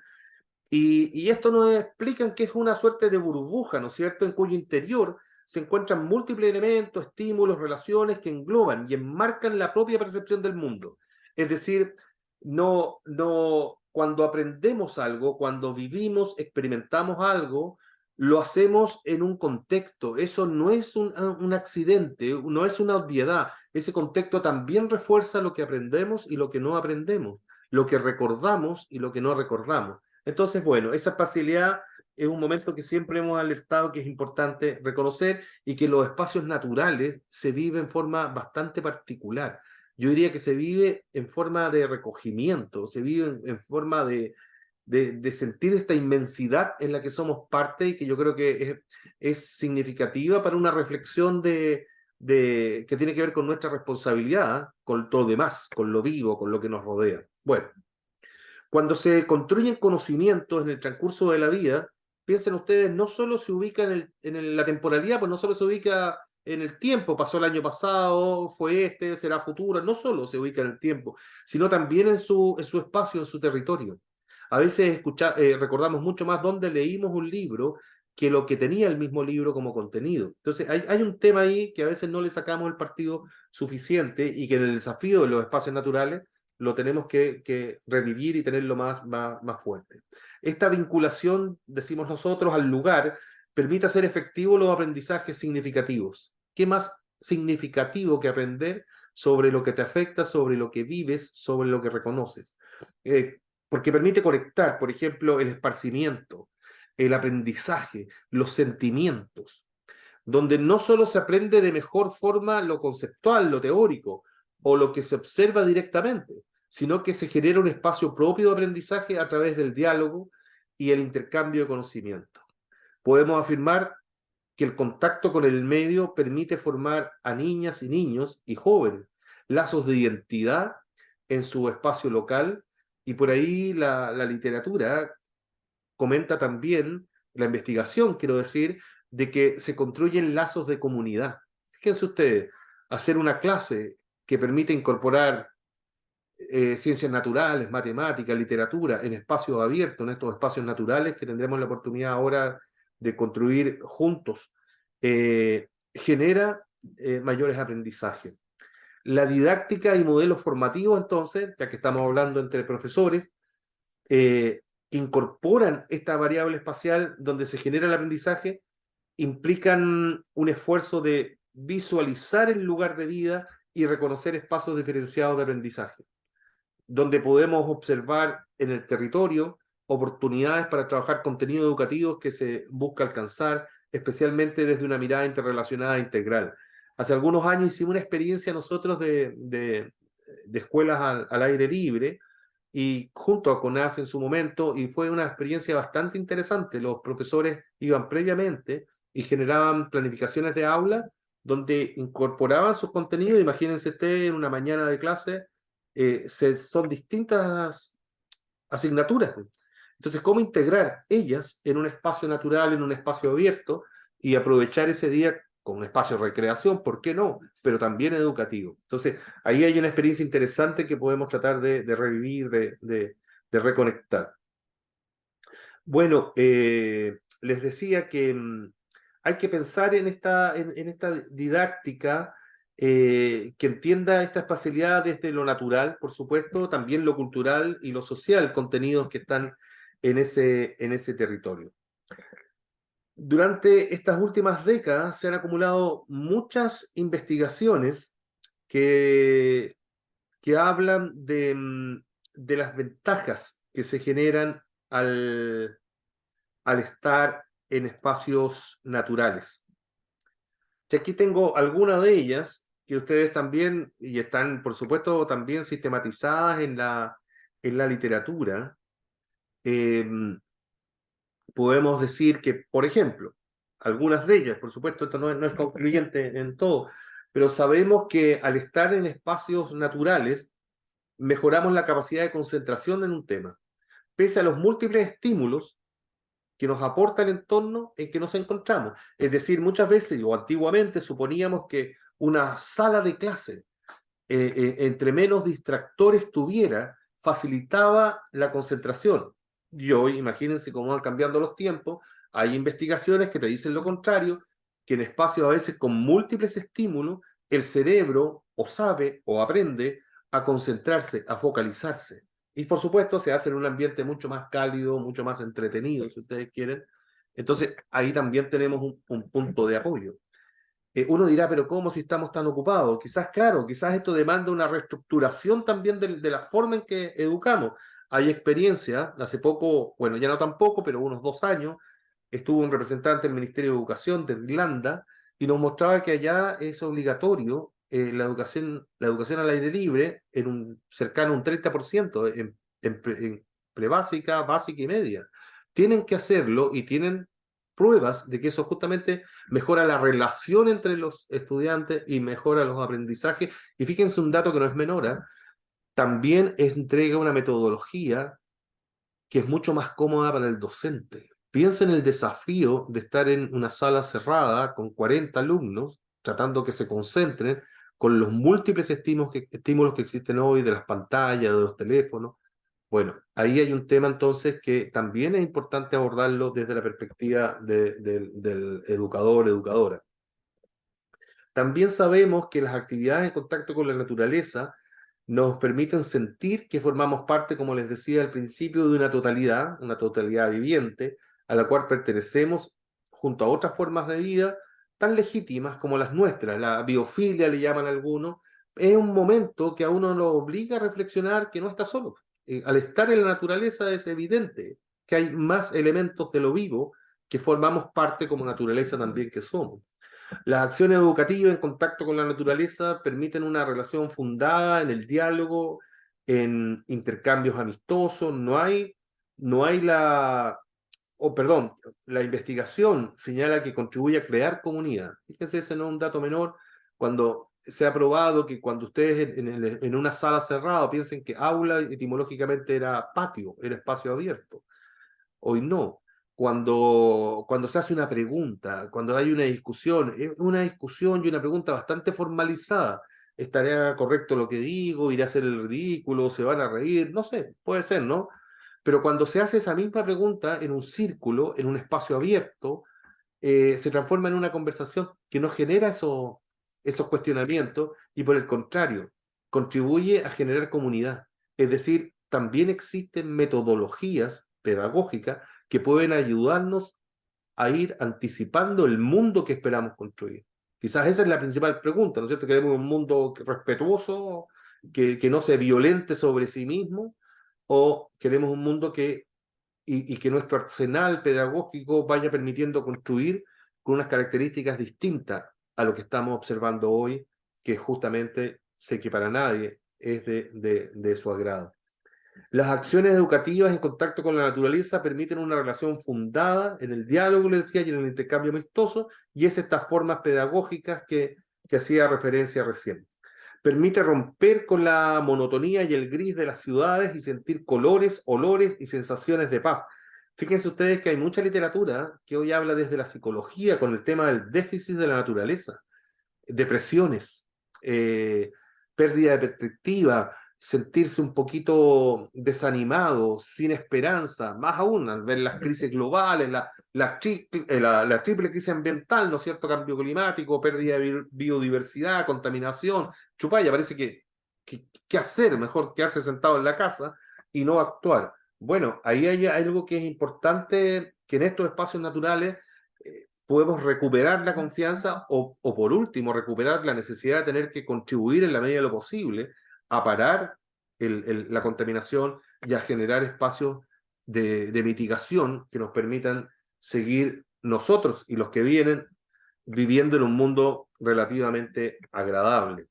y esto nos explican que es una suerte de burbuja, ¿no es cierto?, en cuyo interior se encuentran múltiples elementos, estímulos, relaciones que engloban y enmarcan la propia percepción del mundo. Es decir, cuando aprendemos algo, cuando vivimos, experimentamos algo, lo hacemos en un contexto. Eso no es un accidente, no es una obviedad. Ese contexto también refuerza lo que aprendemos y lo que no aprendemos, lo que recordamos y lo que no recordamos. Entonces, bueno, esa espacialidad es un momento que siempre hemos alertado que es importante reconocer y que los espacios naturales se viven en forma bastante particular. Yo diría que se vive en forma de recogimiento, se vive en forma de sentir esta inmensidad en la que somos parte y que yo creo que es significativa para una reflexión que tiene que ver con nuestra responsabilidad, con todo lo demás, con lo vivo, con lo que nos rodea. Bueno. Cuando se construyen conocimientos en el transcurso de la vida, piensen ustedes, no solo se ubica en la temporalidad, pues no solo se ubica en el tiempo, pasó el año pasado, fue será futuro, no solo se ubica en el tiempo, sino también en su espacio, en su territorio. A veces recordamos mucho más dónde leímos un libro que lo que tenía el mismo libro como contenido. Entonces hay un tema ahí que a veces no le sacamos el partido suficiente y que en el desafío de los espacios naturales lo tenemos que revivir y tenerlo más fuerte. Esta vinculación, decimos nosotros, al lugar, permite hacer efectivos los aprendizajes significativos. ¿Qué más significativo que aprender sobre lo que te afecta, sobre lo que vives, sobre lo que reconoces? Porque permite conectar, por ejemplo, el esparcimiento, el aprendizaje, los sentimientos, donde no solo se aprende de mejor forma lo conceptual, lo teórico, o lo que se observa directamente, sino que se genera un espacio propio de aprendizaje a través del diálogo y el intercambio de conocimiento. Podemos afirmar que el contacto con el medio permite formar a niñas y niños y jóvenes lazos de identidad en su espacio local, y por ahí la literatura comenta también, la investigación, quiero decir, de que se construyen lazos de comunidad. Fíjense ustedes, hacer una clase que permite incorporar ciencias naturales, matemáticas, literatura, en espacios abiertos, en estos espacios naturales que tendremos la oportunidad ahora de construir juntos, genera mayores aprendizajes. La didáctica y modelos formativos, entonces, ya que estamos hablando entre profesores, que incorporan esta variable espacial donde se genera el aprendizaje, implican un esfuerzo de visualizar el lugar de vida y reconocer espacios diferenciados de aprendizaje, donde podemos observar en el territorio oportunidades para trabajar contenidos educativos que se busca alcanzar, especialmente desde una mirada interrelacionada e integral. Hace algunos años hicimos una experiencia nosotros de escuelas al aire libre, y junto a CONAF en su momento, y fue una experiencia bastante interesante. Los profesores iban previamente y generaban planificaciones de aula donde incorporaban sus contenidos. Imagínense ustedes en una mañana de clase, son distintas asignaturas. Entonces, ¿cómo integrar ellas en un espacio natural, en un espacio abierto, y aprovechar ese día con un espacio de recreación, ¿por qué no? Pero también educativo. Entonces, ahí hay una experiencia interesante que podemos tratar de revivir, de reconectar. Bueno, les decía que hay que pensar en esta didáctica que entienda esta espacialidad desde lo natural, por supuesto, también lo cultural y lo social, contenidos que están en ese territorio. Durante estas últimas décadas se han acumulado muchas investigaciones que hablan de las ventajas que se generan al estar en espacios naturales. Y aquí tengo algunas de ellas que ustedes también, y están por supuesto también sistematizadas en la literatura. Podemos decir que, por ejemplo, algunas de ellas, por supuesto esto no es concluyente en todo, pero sabemos que al estar en espacios naturales mejoramos la capacidad de concentración en un tema, pese a los múltiples estímulos que nos aporta el entorno en que nos encontramos. Es decir, muchas veces o antiguamente suponíamos que una sala de clase, entre menos distractores tuviera, facilitaba la concentración. Y hoy, imagínense cómo van cambiando los tiempos, hay investigaciones que te dicen lo contrario, que en espacios a veces con múltiples estímulos, el cerebro o sabe o aprende a concentrarse, a focalizarse. Y por supuesto se hace en un ambiente mucho más cálido, mucho más entretenido, si ustedes quieren. Entonces ahí también tenemos un punto de apoyo. Uno dirá, pero ¿cómo si estamos tan ocupados? Quizás, claro, quizás esto demanda una reestructuración también de la forma en que educamos. Hay experiencia, hace poco, bueno, ya no tan poco, pero unos 2 años, estuvo un representante del Ministerio de Educación de Irlanda y nos mostraba que allá es obligatorio la educación al aire libre cercano a un 30% en prebásica, básica y media. Tienen que hacerlo y tienen pruebas de que eso justamente mejora la relación entre los estudiantes y mejora los aprendizajes. Y fíjense un dato que no es menor, también entrega una metodología que es mucho más cómoda para el docente. Piensa en el desafío de estar en una sala cerrada con 40 alumnos, tratando que se concentren con los múltiples estímulos que existen hoy de las pantallas, de los teléfonos. Bueno, ahí hay un tema entonces que también es importante abordarlo desde la perspectiva del educador, educadora. También sabemos que las actividades en contacto con la naturaleza nos permiten sentir que formamos parte, como les decía al principio, de una totalidad viviente, a la cual pertenecemos junto a otras formas de vida tan legítimas como las nuestras. La biofilia le llaman algunos. Es un momento que a uno lo obliga a reflexionar que no está solo. Al estar en la naturaleza es evidente que hay más elementos de lo vivo que formamos parte como naturaleza también que somos. Las acciones educativas en contacto con la naturaleza permiten una relación fundada en el diálogo, en intercambios amistosos. La investigación señala que contribuye a crear comunidad. Fíjense, ese no es un dato menor. Cuando se ha probado que cuando ustedes en una sala cerrada piensen que aula etimológicamente era patio, era espacio abierto. Hoy no. Cuando se hace una pregunta, cuando hay una discusión y una pregunta bastante formalizada, ¿estaría correcto lo que digo? ¿Iré a hacer el ridículo? ¿Se van a reír? No sé, puede ser, ¿no? Pero cuando se hace esa misma pregunta en un círculo, en un espacio abierto, se transforma en una conversación que no genera esos cuestionamientos y por el contrario, contribuye a generar comunidad. Es decir, también existen metodologías pedagógicas que pueden ayudarnos a ir anticipando el mundo que esperamos construir. Quizás esa es la principal pregunta, ¿no es cierto? ¿Queremos un mundo respetuoso, que no se violente sobre sí mismo? ¿O queremos un mundo y que nuestro arsenal pedagógico vaya permitiendo construir con unas características distintas a lo que estamos observando hoy, que justamente sé que para nadie es de su agrado? Las acciones educativas en contacto con la naturaleza permiten una relación fundada en el diálogo, les decía, y en el intercambio amistoso, y es estas formas pedagógicas que hacía referencia recién. Permite romper con la monotonía y el gris de las ciudades y sentir colores, olores y sensaciones de paz. Fíjense ustedes que hay mucha literatura que hoy habla desde la psicología con el tema del déficit de la naturaleza, depresiones, pérdida de perspectiva, sentirse un poquito desanimado, sin esperanza, más aún al ver las crisis globales, la triple crisis ambiental, ¿no es cierto? Cambio climático, pérdida de biodiversidad, contaminación. Chupaya, parece que hacer, mejor quedarse sentado en la casa y no actuar. Bueno, ahí hay algo que es importante, que en estos espacios naturales podemos recuperar la confianza o por último recuperar la necesidad de tener que contribuir en la medida de lo posible a parar la contaminación y a generar espacios de mitigación que nos permitan seguir nosotros y los que vienen viviendo en un mundo relativamente agradable.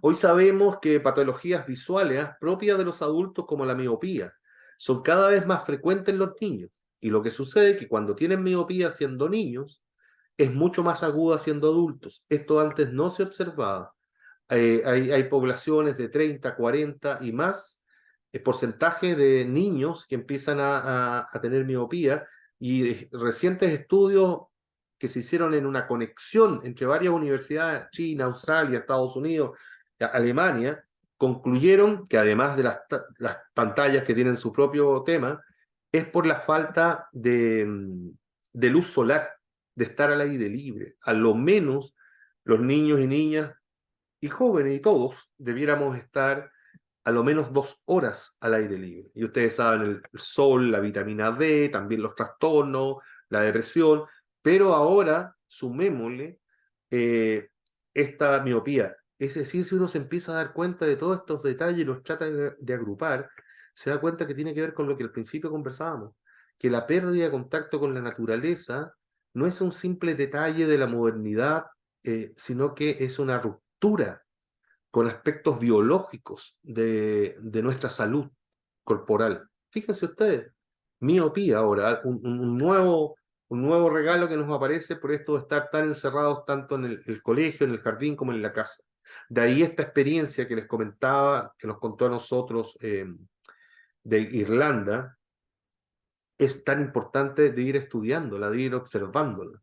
Hoy sabemos que patologías visuales propias de los adultos como la miopía son cada vez más frecuentes en los niños. Y lo que sucede es que cuando tienen miopía siendo niños, es mucho más aguda siendo adultos. Esto antes no se observaba. Hay poblaciones de 30, 40 y más porcentaje de niños que empiezan a tener miopía y recientes estudios que se hicieron en una conexión entre varias universidades, China, Australia, Estados Unidos, Alemania, concluyeron que además de las pantallas que tienen su propio tema, es por la falta de luz solar, de estar al aire libre. A lo menos los niños y niñas y jóvenes y todos debiéramos estar a lo menos 2 horas al aire libre. Y ustedes saben, el sol, la vitamina D, también los trastornos, la depresión, pero ahora sumémosle esta miopía. Es decir, si uno se empieza a dar cuenta de todos estos detalles y los trata de agrupar, se da cuenta que tiene que ver con lo que al principio conversábamos, que la pérdida de contacto con la naturaleza no es un simple detalle de la modernidad, sino que es una ruptura con aspectos biológicos de nuestra salud corporal. Fíjense ustedes, miopía ahora, un nuevo regalo que nos aparece por esto de estar tan encerrados tanto en el colegio, en el jardín, como en la casa. De ahí esta experiencia que les comentaba, que nos contó a nosotros de Irlanda, es tan importante de ir estudiándola, de ir observándola.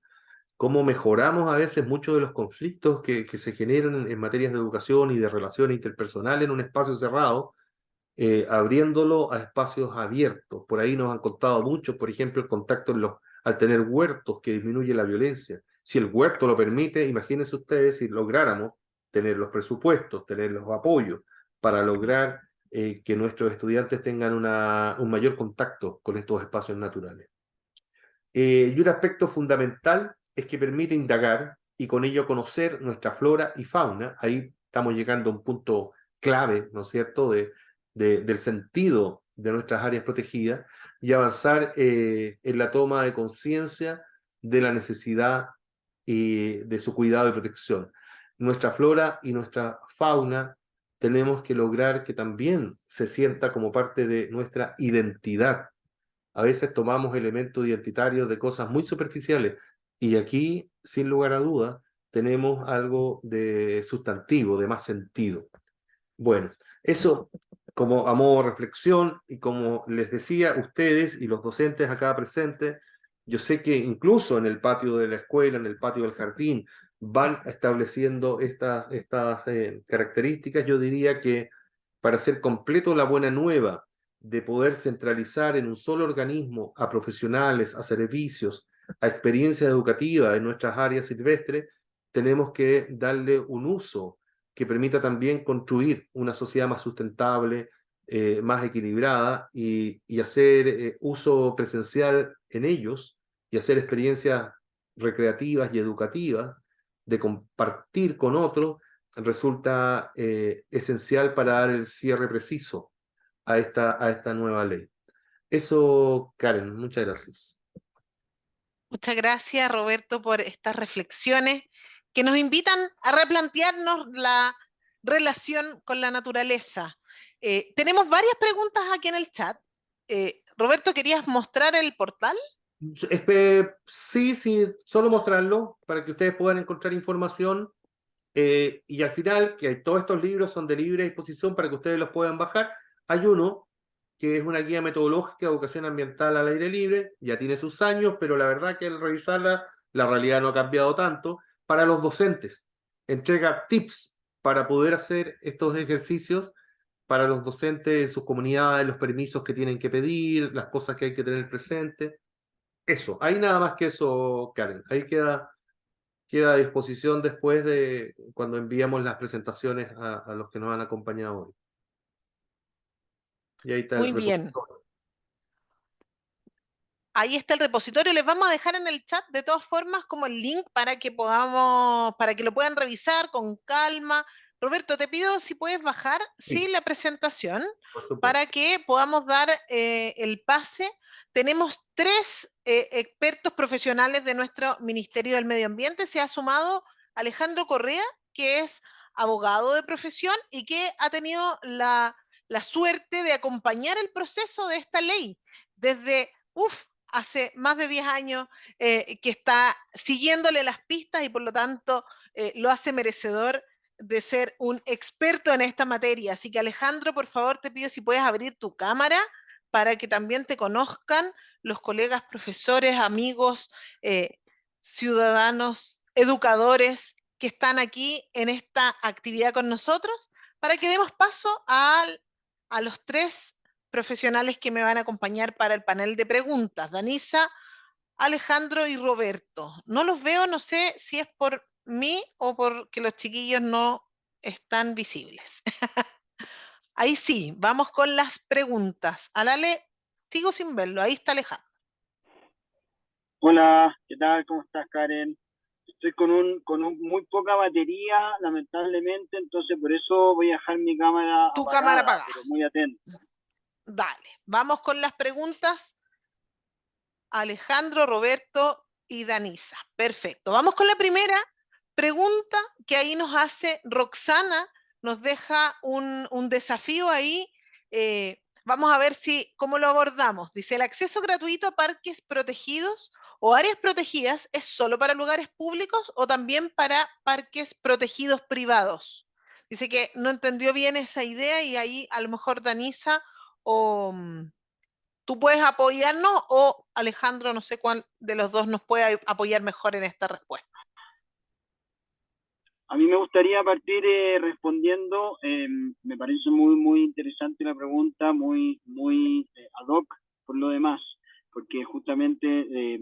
Cómo mejoramos a veces muchos de los conflictos que se generan en materias de educación y de relaciones interpersonales en un espacio cerrado, abriéndolo a espacios abiertos. Por ahí nos han contado mucho, por ejemplo, el contacto al tener huertos que disminuye la violencia. Si el huerto lo permite, imagínense ustedes si lográramos tener los presupuestos, tener los apoyos para lograr que nuestros estudiantes tengan un mayor contacto con estos espacios naturales. Y un aspecto fundamental es que permite indagar y con ello conocer nuestra flora y fauna. Ahí estamos llegando a un punto clave, ¿no es cierto?, del sentido de nuestras áreas protegidas y avanzar en la toma de conciencia de la necesidad de su cuidado y protección. Nuestra flora y nuestra fauna tenemos que lograr que también se sienta como parte de nuestra identidad. A veces tomamos elementos identitarios de cosas muy superficiales y aquí, sin lugar a dudas, tenemos algo de sustantivo, de más sentido. Bueno, eso como a modo de reflexión y como les decía, ustedes y los docentes acá presentes, yo sé que incluso en el patio de la escuela, en el patio del jardín, van estableciendo estas características. Yo diría que para hacer completo la buena nueva de poder centralizar en un solo organismo a profesionales, a servicios, a experiencias educativas en nuestras áreas silvestres, tenemos que darle un uso que permita también construir una sociedad más sustentable, más equilibrada y hacer uso presencial en ellos y hacer experiencias recreativas y educativas de compartir con otros resulta esencial para dar el cierre preciso a esta nueva ley. Eso, Karen, muchas gracias. Muchas gracias, Roberto, por estas reflexiones que nos invitan a replantearnos la relación con la naturaleza. Tenemos varias preguntas aquí en el chat. Roberto, ¿querías mostrar el portal? Sí, solo mostrarlo para que ustedes puedan encontrar información y al final, que todos estos libros son de libre disposición para que ustedes los puedan bajar. Hay uno que es una guía metodológica de educación ambiental al aire libre, ya tiene sus años, pero la verdad que al revisarla, la realidad no ha cambiado tanto, para los docentes. Entrega tips para poder hacer estos ejercicios para los docentes en sus comunidades, los permisos que tienen que pedir, las cosas que hay que tener presente. Eso, hay nada más que eso, Karen. Ahí queda a disposición después de cuando enviamos las presentaciones a los que nos han acompañado hoy. Y ahí está el Muy bien. repositorio. Ahí está el repositorio. Les vamos a dejar en el chat de todas formas como el link para que para que lo puedan revisar con calma. Roberto, te pido si puedes bajar Sí, la presentación por supuesto. para que podamos dar el pase. Tenemos 3 expertos profesionales de nuestro Ministerio del Medio Ambiente. Se ha sumado Alejandro Correa, que es abogado de profesión y que ha tenido la suerte de acompañar el proceso de esta ley desde, hace más de 10 años que está siguiéndole las pistas y por lo tanto lo hace merecedor de ser un experto en esta materia. Así que Alejandro, por favor, te pido si puedes abrir tu cámara para que también te conozcan los colegas, profesores, amigos, ciudadanos, educadores que están aquí en esta actividad con nosotros, para que demos paso a los 3 profesionales que me van a acompañar para el panel de preguntas, Danisa, Alejandro y Roberto. No los veo, no sé si es por mí o porque los chiquillos no están visibles. Ahí sí, vamos con las preguntas. Alale, sigo sin verlo, ahí está Alejandro. Hola, ¿qué tal? ¿Cómo estás, Karen? Estoy con muy poca batería, lamentablemente, entonces por eso voy a dejar mi cámara Tu cámara apagada, apagada. pero muy atento. Dale, vamos con las preguntas. Alejandro, Roberto y Danisa. Perfecto. Vamos con la primera pregunta que ahí nos hace Roxana, nos deja un desafío ahí. Vamos a ver cómo lo abordamos. Dice, ¿el acceso gratuito a parques protegidos o áreas protegidas es solo para lugares públicos o también para parques protegidos privados? Dice que no entendió bien esa idea y ahí a lo mejor Danisa o... tú puedes apoyarnos o Alejandro, no sé cuál de los dos nos puede apoyar mejor en esta respuesta. A mí me gustaría partir respondiendo, me parece muy interesante la pregunta, muy ad hoc por lo demás, porque justamente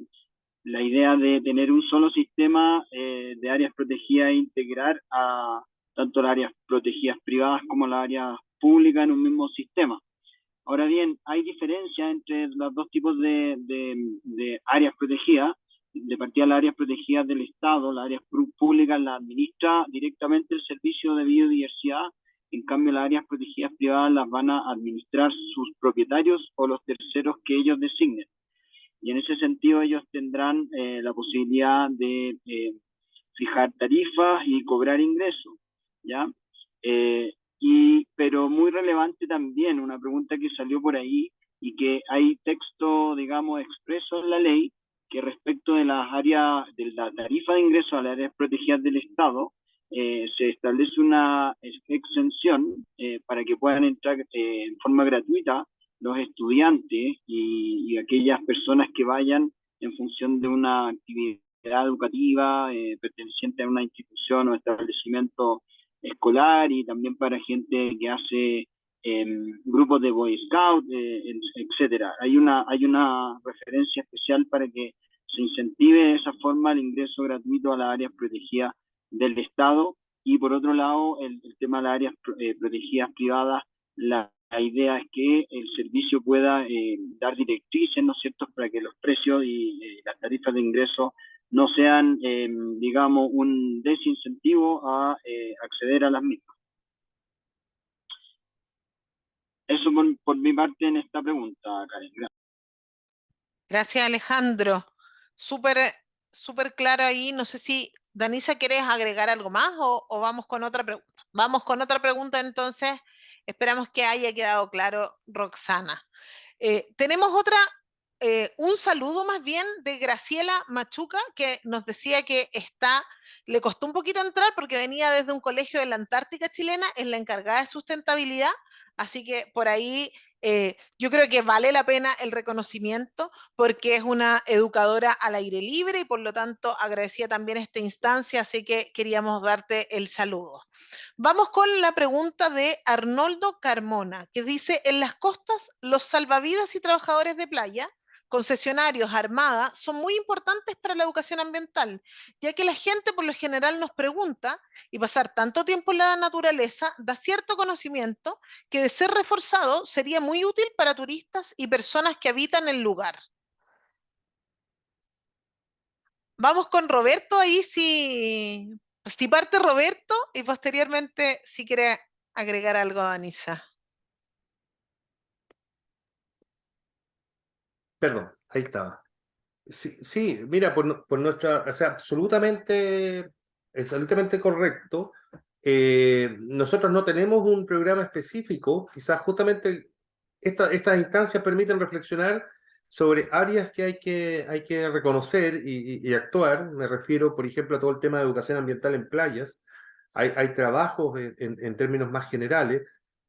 la idea de tener un solo sistema de áreas protegidas e integrar a tanto las áreas protegidas privadas como las áreas públicas en un mismo sistema. Ahora bien, hay diferencia entre los dos tipos de áreas protegidas. De partida, las áreas protegidas del Estado, las áreas públicas las administra directamente el Servicio de Biodiversidad. En cambio, las áreas protegidas privadas las van a administrar sus propietarios o los terceros que ellos designen. Y en ese sentido ellos tendrán la posibilidad de fijar tarifas y cobrar ingresos, ¿ya? Pero muy relevante también, una pregunta que salió por ahí y que hay texto, digamos, expreso en la ley, que respecto de las áreas, de la tarifa de ingreso a las áreas protegidas del Estado, se establece una exención para que puedan entrar en forma gratuita los estudiantes y aquellas personas que vayan en función de una actividad educativa perteneciente a una institución o establecimiento escolar y también para gente que hace grupos de Boy Scout, etcétera. Hay una referencia especial para que se incentive de esa forma el ingreso gratuito a las áreas protegidas del Estado y por otro lado el tema de las áreas protegidas privadas, la idea es que el servicio pueda dar directrices, ¿no es cierto?, para que los precios y las tarifas de ingreso no sean, digamos, un desincentivo a acceder a las mismas. Eso por mi parte en esta pregunta, Karen. Gracias, Alejandro. Súper claro ahí. No sé si, Danisa, ¿quieres agregar algo más o vamos con otra pregunta? Vamos con otra pregunta, entonces. Esperamos que haya quedado claro, Roxana. Tenemos un saludo más bien de Graciela Machuca, que nos decía que le costó un poquito entrar porque venía desde un colegio de la Antártica chilena, es la encargada de sustentabilidad, así que por ahí Yo creo que vale la pena el reconocimiento porque es una educadora al aire libre y por lo tanto agradecía también esta instancia, así que queríamos darte el saludo. Vamos con la pregunta de Arnoldo Carmona, que dice, en las costas, los salvavidas y trabajadores de playa, concesionarios, armada, son muy importantes para la educación ambiental, ya que la gente por lo general nos pregunta y pasar tanto tiempo en la naturaleza da cierto conocimiento que de ser reforzado sería muy útil para turistas y personas que habitan el lugar. Vamos con Roberto ahí si parte Roberto y posteriormente si quiere agregar algo a Danisa. Perdón, ahí estaba. Sí, sí, mira, por nuestra, o sea, absolutamente correcto. Nosotros no tenemos un programa específico, quizás justamente estas instancias permiten reflexionar sobre áreas que hay que reconocer y actuar. Me refiero, por ejemplo, a todo el tema de educación ambiental en playas. Hay trabajos en términos más generales,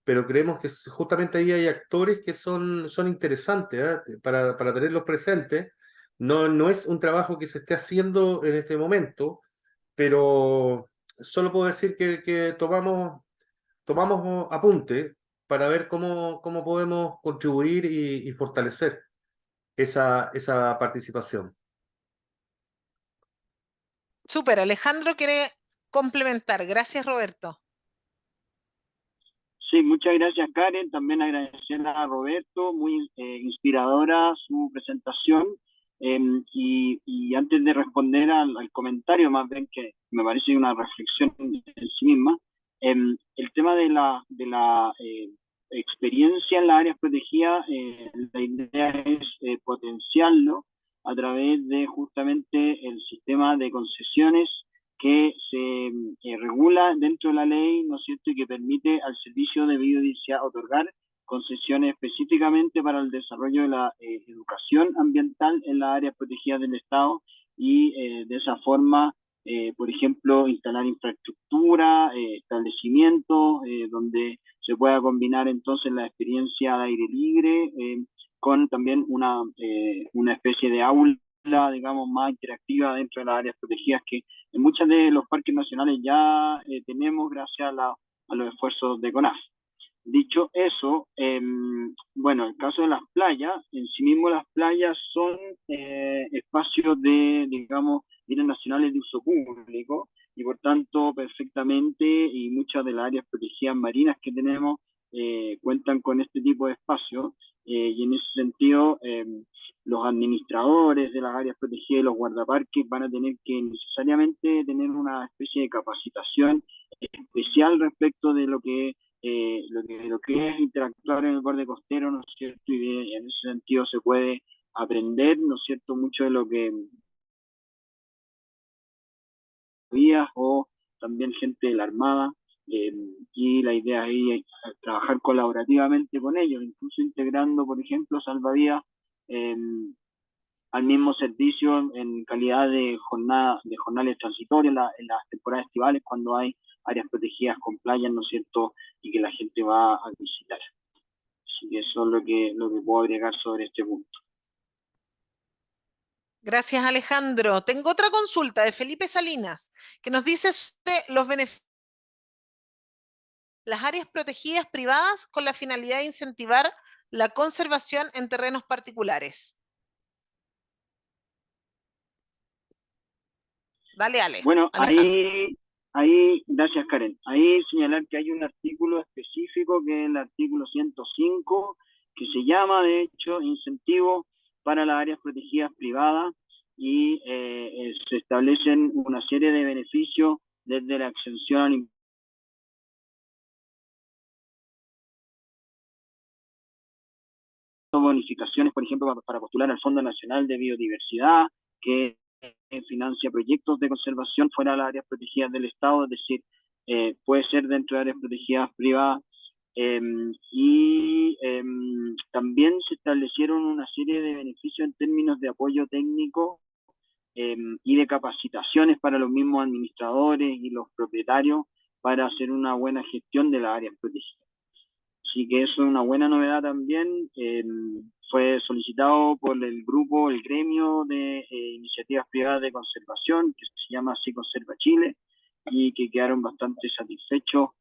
pero creemos que justamente ahí hay actores que son interesantes, para tenerlos presentes. No es un trabajo que se esté haciendo en este momento, pero solo puedo decir que tomamos apunte para ver cómo podemos contribuir y fortalecer esa participación. Súper, Alejandro quiere complementar. Gracias, Roberto. Sí, muchas gracias Karen, también agradecer a Roberto, muy inspiradora su presentación. Y antes de responder al comentario, más bien que me parece una reflexión en sí misma, el tema de la experiencia en las áreas protegidas, la idea es potenciarlo a través de justamente el sistema de concesiones que se regula dentro de la ley, ¿no es cierto?, y que permite al Servicio de Biodiversidad otorgar concesiones específicamente para el desarrollo de la educación ambiental en las áreas protegidas del Estado y de esa forma, por ejemplo, instalar infraestructura, establecimientos donde se pueda combinar entonces la experiencia de aire libre con también una especie de aula, digamos, más interactiva dentro de las áreas protegidas que en muchos de los parques nacionales ya tenemos gracias a los esfuerzos de CONAF. Dicho eso, bueno, el caso de las playas, en sí mismo las playas son espacios de, digamos, bienes nacionales de uso público y por tanto perfectamente y muchas de las áreas protegidas marinas que tenemos cuentan con este tipo de espacios y en ese sentido los administradores de las áreas protegidas y los guardaparques van a tener que necesariamente tener una especie de capacitación especial respecto de lo que es interactuar en el borde costero, ¿no es cierto? Y en ese sentido se puede aprender, ¿no es cierto?, mucho de lo que había o también gente de la Armada, y la idea ahí es trabajar colaborativamente con ellos, incluso integrando, por ejemplo, salvavidas al mismo servicio en calidad de jornales transitorios en las temporadas estivales cuando hay áreas protegidas con playas, ¿no es cierto?, y que la gente va a visitar. Así que eso es lo que puedo agregar sobre este punto. Gracias, Alejandro. Tengo otra consulta de Felipe Salinas, que nos dice sobre los beneficios de las áreas protegidas privadas con la finalidad de incentivar la conservación en terrenos particulares. Dale, Ale. Bueno, Alejandro. ahí, gracias Karen. Ahí señalar que hay un artículo específico que es el artículo 105, que se llama, de hecho, incentivo para las áreas protegidas privadas y se establecen una serie de beneficios desde la exención bonificaciones, por ejemplo, para postular al Fondo Nacional de Biodiversidad, que financia proyectos de conservación fuera de las áreas protegidas del Estado, es decir, puede ser dentro de áreas protegidas privadas. También se establecieron una serie de beneficios en términos de apoyo técnico y de capacitaciones para los mismos administradores y los propietarios para hacer una buena gestión de las áreas protegidas. Así que eso es una buena novedad también. Fue solicitado por el grupo, el gremio de iniciativas privadas de conservación, que se llama así Conserva Chile, y que quedaron bastante satisfechos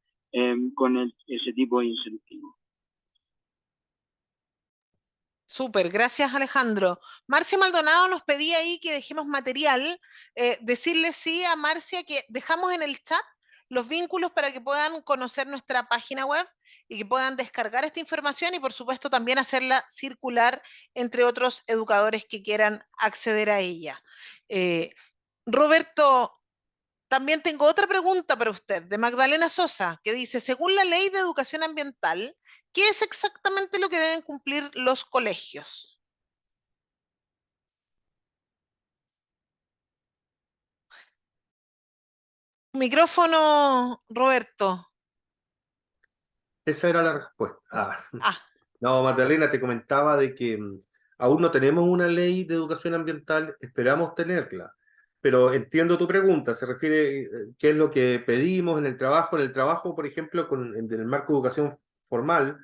con ese tipo de incentivos. Súper, gracias Alejandro. Marcia Maldonado nos pedía ahí que dejemos material. Decirle sí a Marcia que dejamos en el chat los vínculos para que puedan conocer nuestra página web y que puedan descargar esta información y por supuesto también hacerla circular entre otros educadores que quieran acceder a ella. Roberto, también tengo otra pregunta para usted, de Magdalena Sosa, que dice, según la Ley de Educación Ambiental, ¿qué es exactamente lo que deben cumplir los colegios? Micrófono, Roberto. Esa era la respuesta. Ah, No, Magdalena, te comentaba de que aún no tenemos una ley de educación ambiental, esperamos tenerla. Pero entiendo tu pregunta, se refiere qué es lo que pedimos en el trabajo. En el trabajo, por ejemplo, en el marco de educación formal,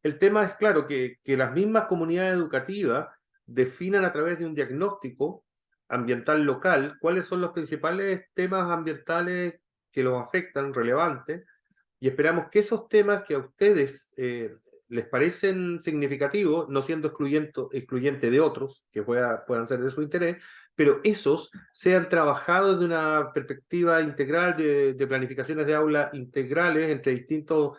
el tema es claro que las mismas comunidades educativas definan a través de un diagnóstico ambiental local cuáles son los principales temas ambientales que los afectan, relevantes, y esperamos que esos temas que a ustedes les parecen significativos, no siendo excluyente de otros que puedan ser de su interés, pero esos sean trabajados de una perspectiva integral de planificaciones de aula integrales entre distintos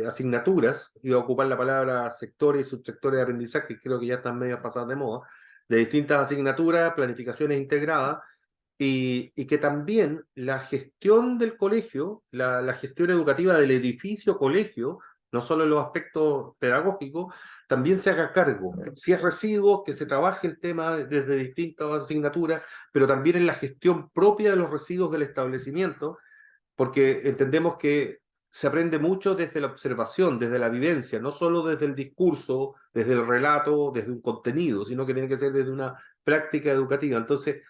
asignaturas, iba a ocupar la palabra sectores y subsectores de aprendizaje, que creo que ya están medio pasadas de moda, de distintas asignaturas, planificaciones integradas, y que también la gestión del colegio, la gestión educativa del edificio colegio, no solo en los aspectos pedagógicos, también se haga cargo. Si es residuos, que se trabaje el tema desde distintas asignaturas, pero también en la gestión propia de los residuos del establecimiento, porque entendemos que se aprende mucho desde la observación, desde la vivencia, no solo desde el discurso, desde el relato, desde un contenido, sino que tiene que ser desde una práctica educativa. Entonces,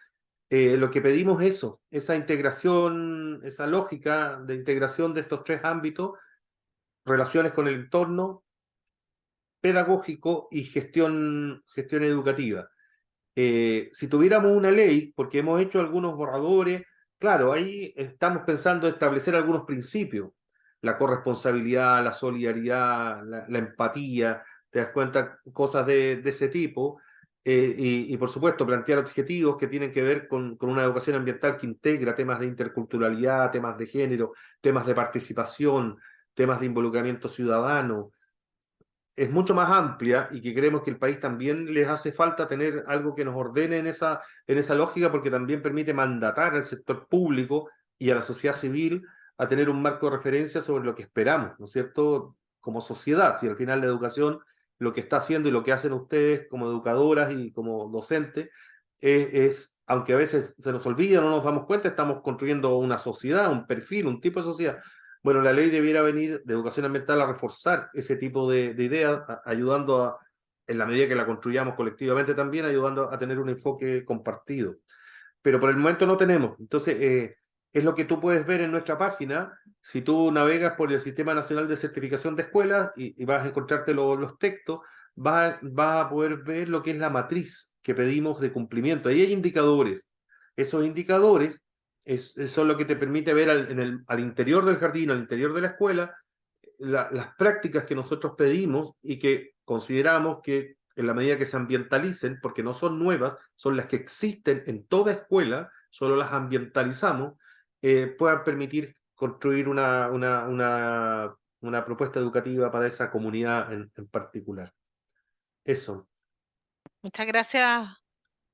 lo que pedimos es eso, esa integración, esa lógica de integración de estos tres ámbitos, relaciones con el entorno, pedagógico y gestión educativa. Si tuviéramos una ley, porque hemos hecho algunos borradores, claro, ahí estamos pensando en establecer algunos principios, la corresponsabilidad, la solidaridad, la empatía, te das cuenta, cosas de ese tipo, y por supuesto plantear objetivos que tienen que ver con una educación ambiental que integra temas de interculturalidad, temas de género, temas de participación, temas de involucramiento ciudadano. Es mucho más amplia y que creemos que el país también les hace falta tener algo que nos ordene en esa lógica, porque también permite mandatar al sector público y a la sociedad civil a tener un marco de referencia sobre lo que esperamos, ¿no es cierto?, como sociedad. Si al final la educación, lo que está haciendo y lo que hacen ustedes como educadoras y como docentes, aunque a veces se nos olvida, no nos damos cuenta, estamos construyendo una sociedad, un perfil, un tipo de sociedad. Bueno, la ley debiera venir de educación ambiental a reforzar ese tipo de ideas, ayudando en la medida que la construyamos colectivamente también, ayudando a tener un enfoque compartido. Pero por el momento no tenemos. Entonces, es lo que tú puedes ver en nuestra página. Si tú navegas por el Sistema Nacional de Certificación de Escuelas y vas a encontrarte los textos, vas a poder ver lo que es la matriz que pedimos de cumplimiento. Ahí hay indicadores. Esos indicadores son lo que te permite ver al interior del jardín, al interior de la escuela, las prácticas que nosotros pedimos y que consideramos que en la medida que se ambientalicen, porque no son nuevas, son las que existen en toda escuela, solo las ambientalizamos, puedan permitir construir una propuesta educativa para esa comunidad en particular. Eso. muchas gracias,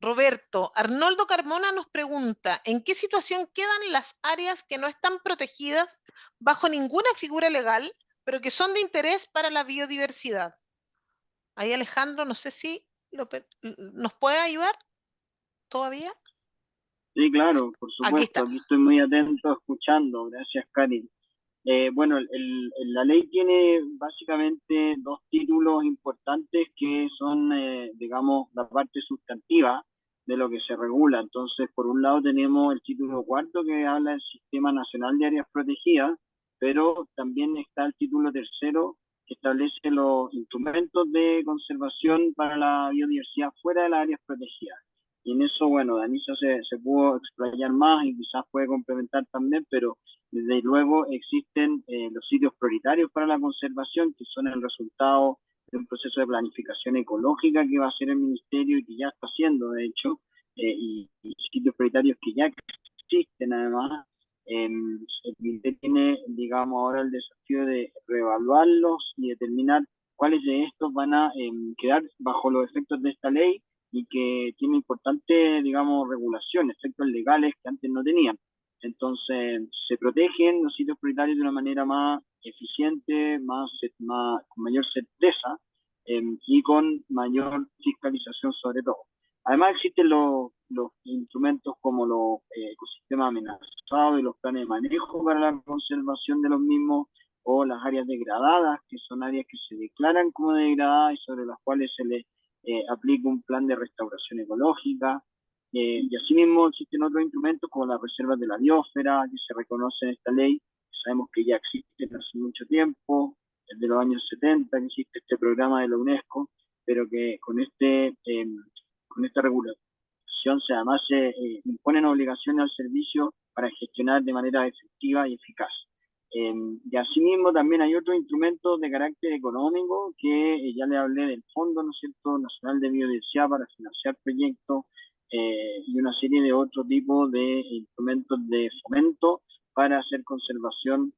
Roberto. Arnoldo Carmona nos pregunta, ¿en qué situación quedan las áreas que no están protegidas bajo ninguna figura legal, pero que son de interés para la biodiversidad? Ahí Alejandro, no sé si nos puede ayudar todavía. Sí, claro, por Aquí supuesto, está. aquí estoy muy atento escuchando, gracias Karin. Bueno, la ley tiene básicamente dos títulos importantes que son, digamos, la parte sustantiva de lo que se regula. Entonces, por un lado tenemos el título cuarto que habla del Sistema Nacional de Áreas Protegidas, pero también está el título tercero que establece los instrumentos de conservación para la biodiversidad fuera de las áreas protegidas. Y en eso, bueno, Danisa se pudo explayar más y quizás puede complementar también, pero desde luego existen los sitios prioritarios para la conservación, que son el resultado de un proceso de planificación ecológica que va a hacer el Ministerio y que ya está haciendo, de hecho, y sitios prioritarios que ya existen además. El Ministerio tiene, digamos, ahora el desafío de reevaluarlos y determinar cuáles de estos van a quedar bajo los efectos de esta ley y que tiene importante, digamos, regulación, efectos legales que antes no tenían. Entonces, se protegen los sitios prioritarios de una manera más eficiente, con mayor certeza y con mayor fiscalización sobre todo. Además existen los instrumentos como los ecosistemas amenazados y los planes de manejo para la conservación de los mismos, o las áreas degradadas, que son áreas que se declaran como degradadas y sobre las cuales se les aplica un plan de restauración ecológica. Y asimismo existen otros instrumentos como las reservas de la biosfera, que se reconocen en esta ley. Sabemos que ya existen hace mucho tiempo, desde los años 70 que existe este programa de la UNESCO, pero que con esta regulación además se imponen obligaciones al servicio para gestionar de manera efectiva y eficaz. Y asimismo también hay otros instrumentos de carácter económico que ya le hablé del Fondo, ¿no es cierto?, Nacional de Biodiversidad para financiar proyectos y una serie de otros tipos de instrumentos de fomento para hacer conservación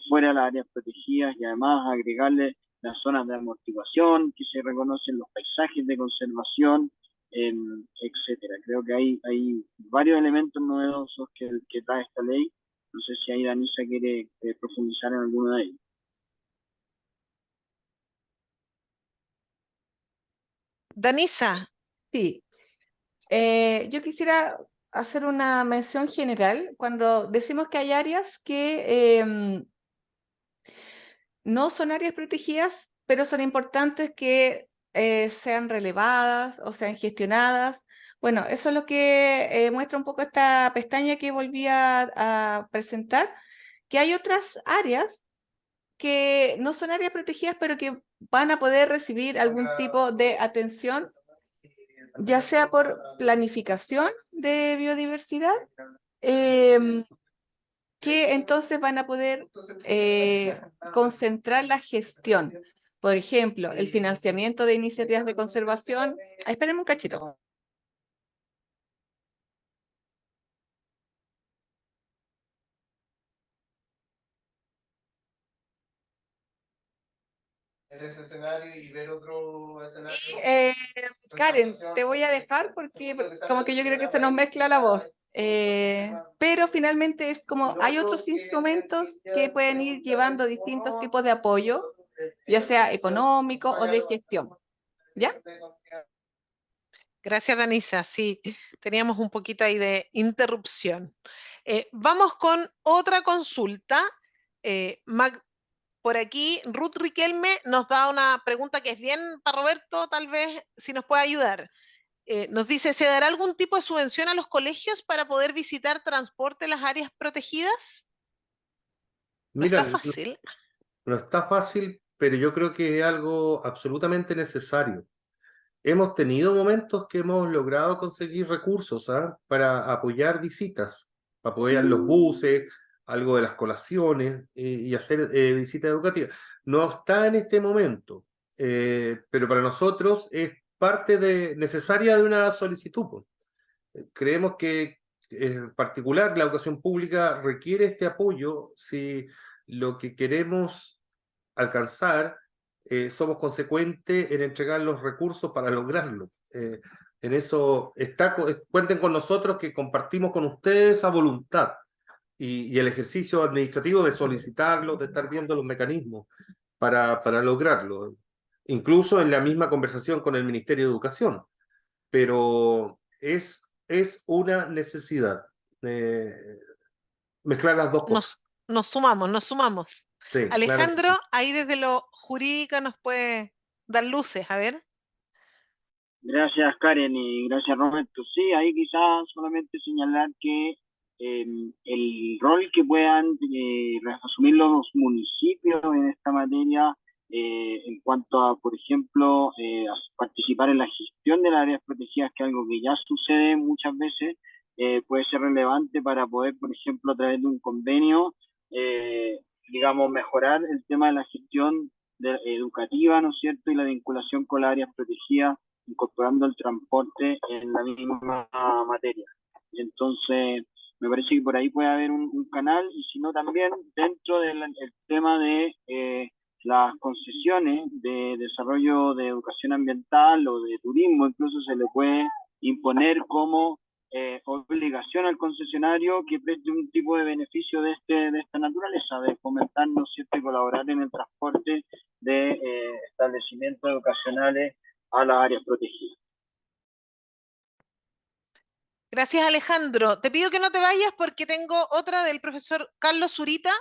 fuera de las áreas protegidas y además agregarle las zonas de amortiguación que se reconocen, los paisajes de conservación, etcétera. Creo que hay varios elementos novedosos que trae esta ley. No sé si ahí Danisa quiere profundizar en alguno de ellos. Danisa, Sí, yo quisiera hacer una mención general cuando decimos que hay áreas que no son áreas protegidas, pero son importantes que sean relevadas o sean gestionadas. Bueno, eso es lo que muestra un poco esta pestaña que volví a presentar, que hay otras áreas que no son áreas protegidas, pero que van a poder recibir algún tipo de atención, ya sea por planificación de biodiversidad, que entonces van a poder concentrar la gestión. Por ejemplo, el financiamiento de iniciativas de conservación. Espérenme un cachito. En ese escenario y ver otro escenario. Karen, te voy a dejar porque como que yo creo que se nos mezcla la voz. Pero finalmente es como hay otros instrumentos que pueden ir llevando distintos tipos de apoyo, ya sea económico o de gestión. ¿Ya? gracias Danisa, sí, teníamos un poquito ahí de interrupción. Vamos con otra consulta. Por aquí, Ruth Riquelme nos da una pregunta que es bien para Roberto, tal vez si nos puede ayudar. Nos dice, ¿se dará algún tipo de subvención a los colegios para poder visitar transporte en las áreas protegidas? No Mira, está fácil. no está fácil, pero yo creo que es algo absolutamente necesario. Hemos tenido momentos que hemos logrado conseguir recursos para apoyar visitas, para apoyar los buses, algo de las colaciones y hacer visitas educativas. No está en este momento, pero para nosotros es parte necesaria de una solicitud, pues. Creemos que en particular la educación pública requiere este apoyo si lo que queremos alcanzar somos consecuentes en entregar los recursos para lograrlo. En eso cuenten con nosotros que compartimos con ustedes esa voluntad y el ejercicio administrativo de solicitarlo, de estar viendo los mecanismos para lograrlo, incluso en la misma conversación con el Ministerio de Educación. Pero es una necesidad mezclar las dos cosas. Nos sumamos, nos sumamos. Sí, Alejandro, claro. ahí desde lo jurídico nos puede dar luces, a ver. Gracias Karen y gracias Roberto. Sí, ahí quizás solamente señalar que el rol que puedan asumir los municipios en esta materia, en cuanto a, por ejemplo, a participar en la gestión de las áreas protegidas, que es algo que ya sucede muchas veces, puede ser relevante para poder, por ejemplo, a través de un convenio, digamos, mejorar el tema de la gestión educativa, ¿no es cierto?, y la vinculación con las áreas protegidas, incorporando el transporte en la misma materia. Entonces, me parece que por ahí puede haber un canal, y si no también dentro del el tema de las concesiones de desarrollo de educación ambiental o de turismo, incluso se le puede imponer como obligación al concesionario que preste un tipo de beneficio de esta naturaleza, de fomentar, ¿no es cierto?, y colaborar en el transporte de establecimientos educacionales a las áreas protegidas. Gracias, Alejandro. Te pido que no te vayas porque tengo otra del profesor Carlos Zurita.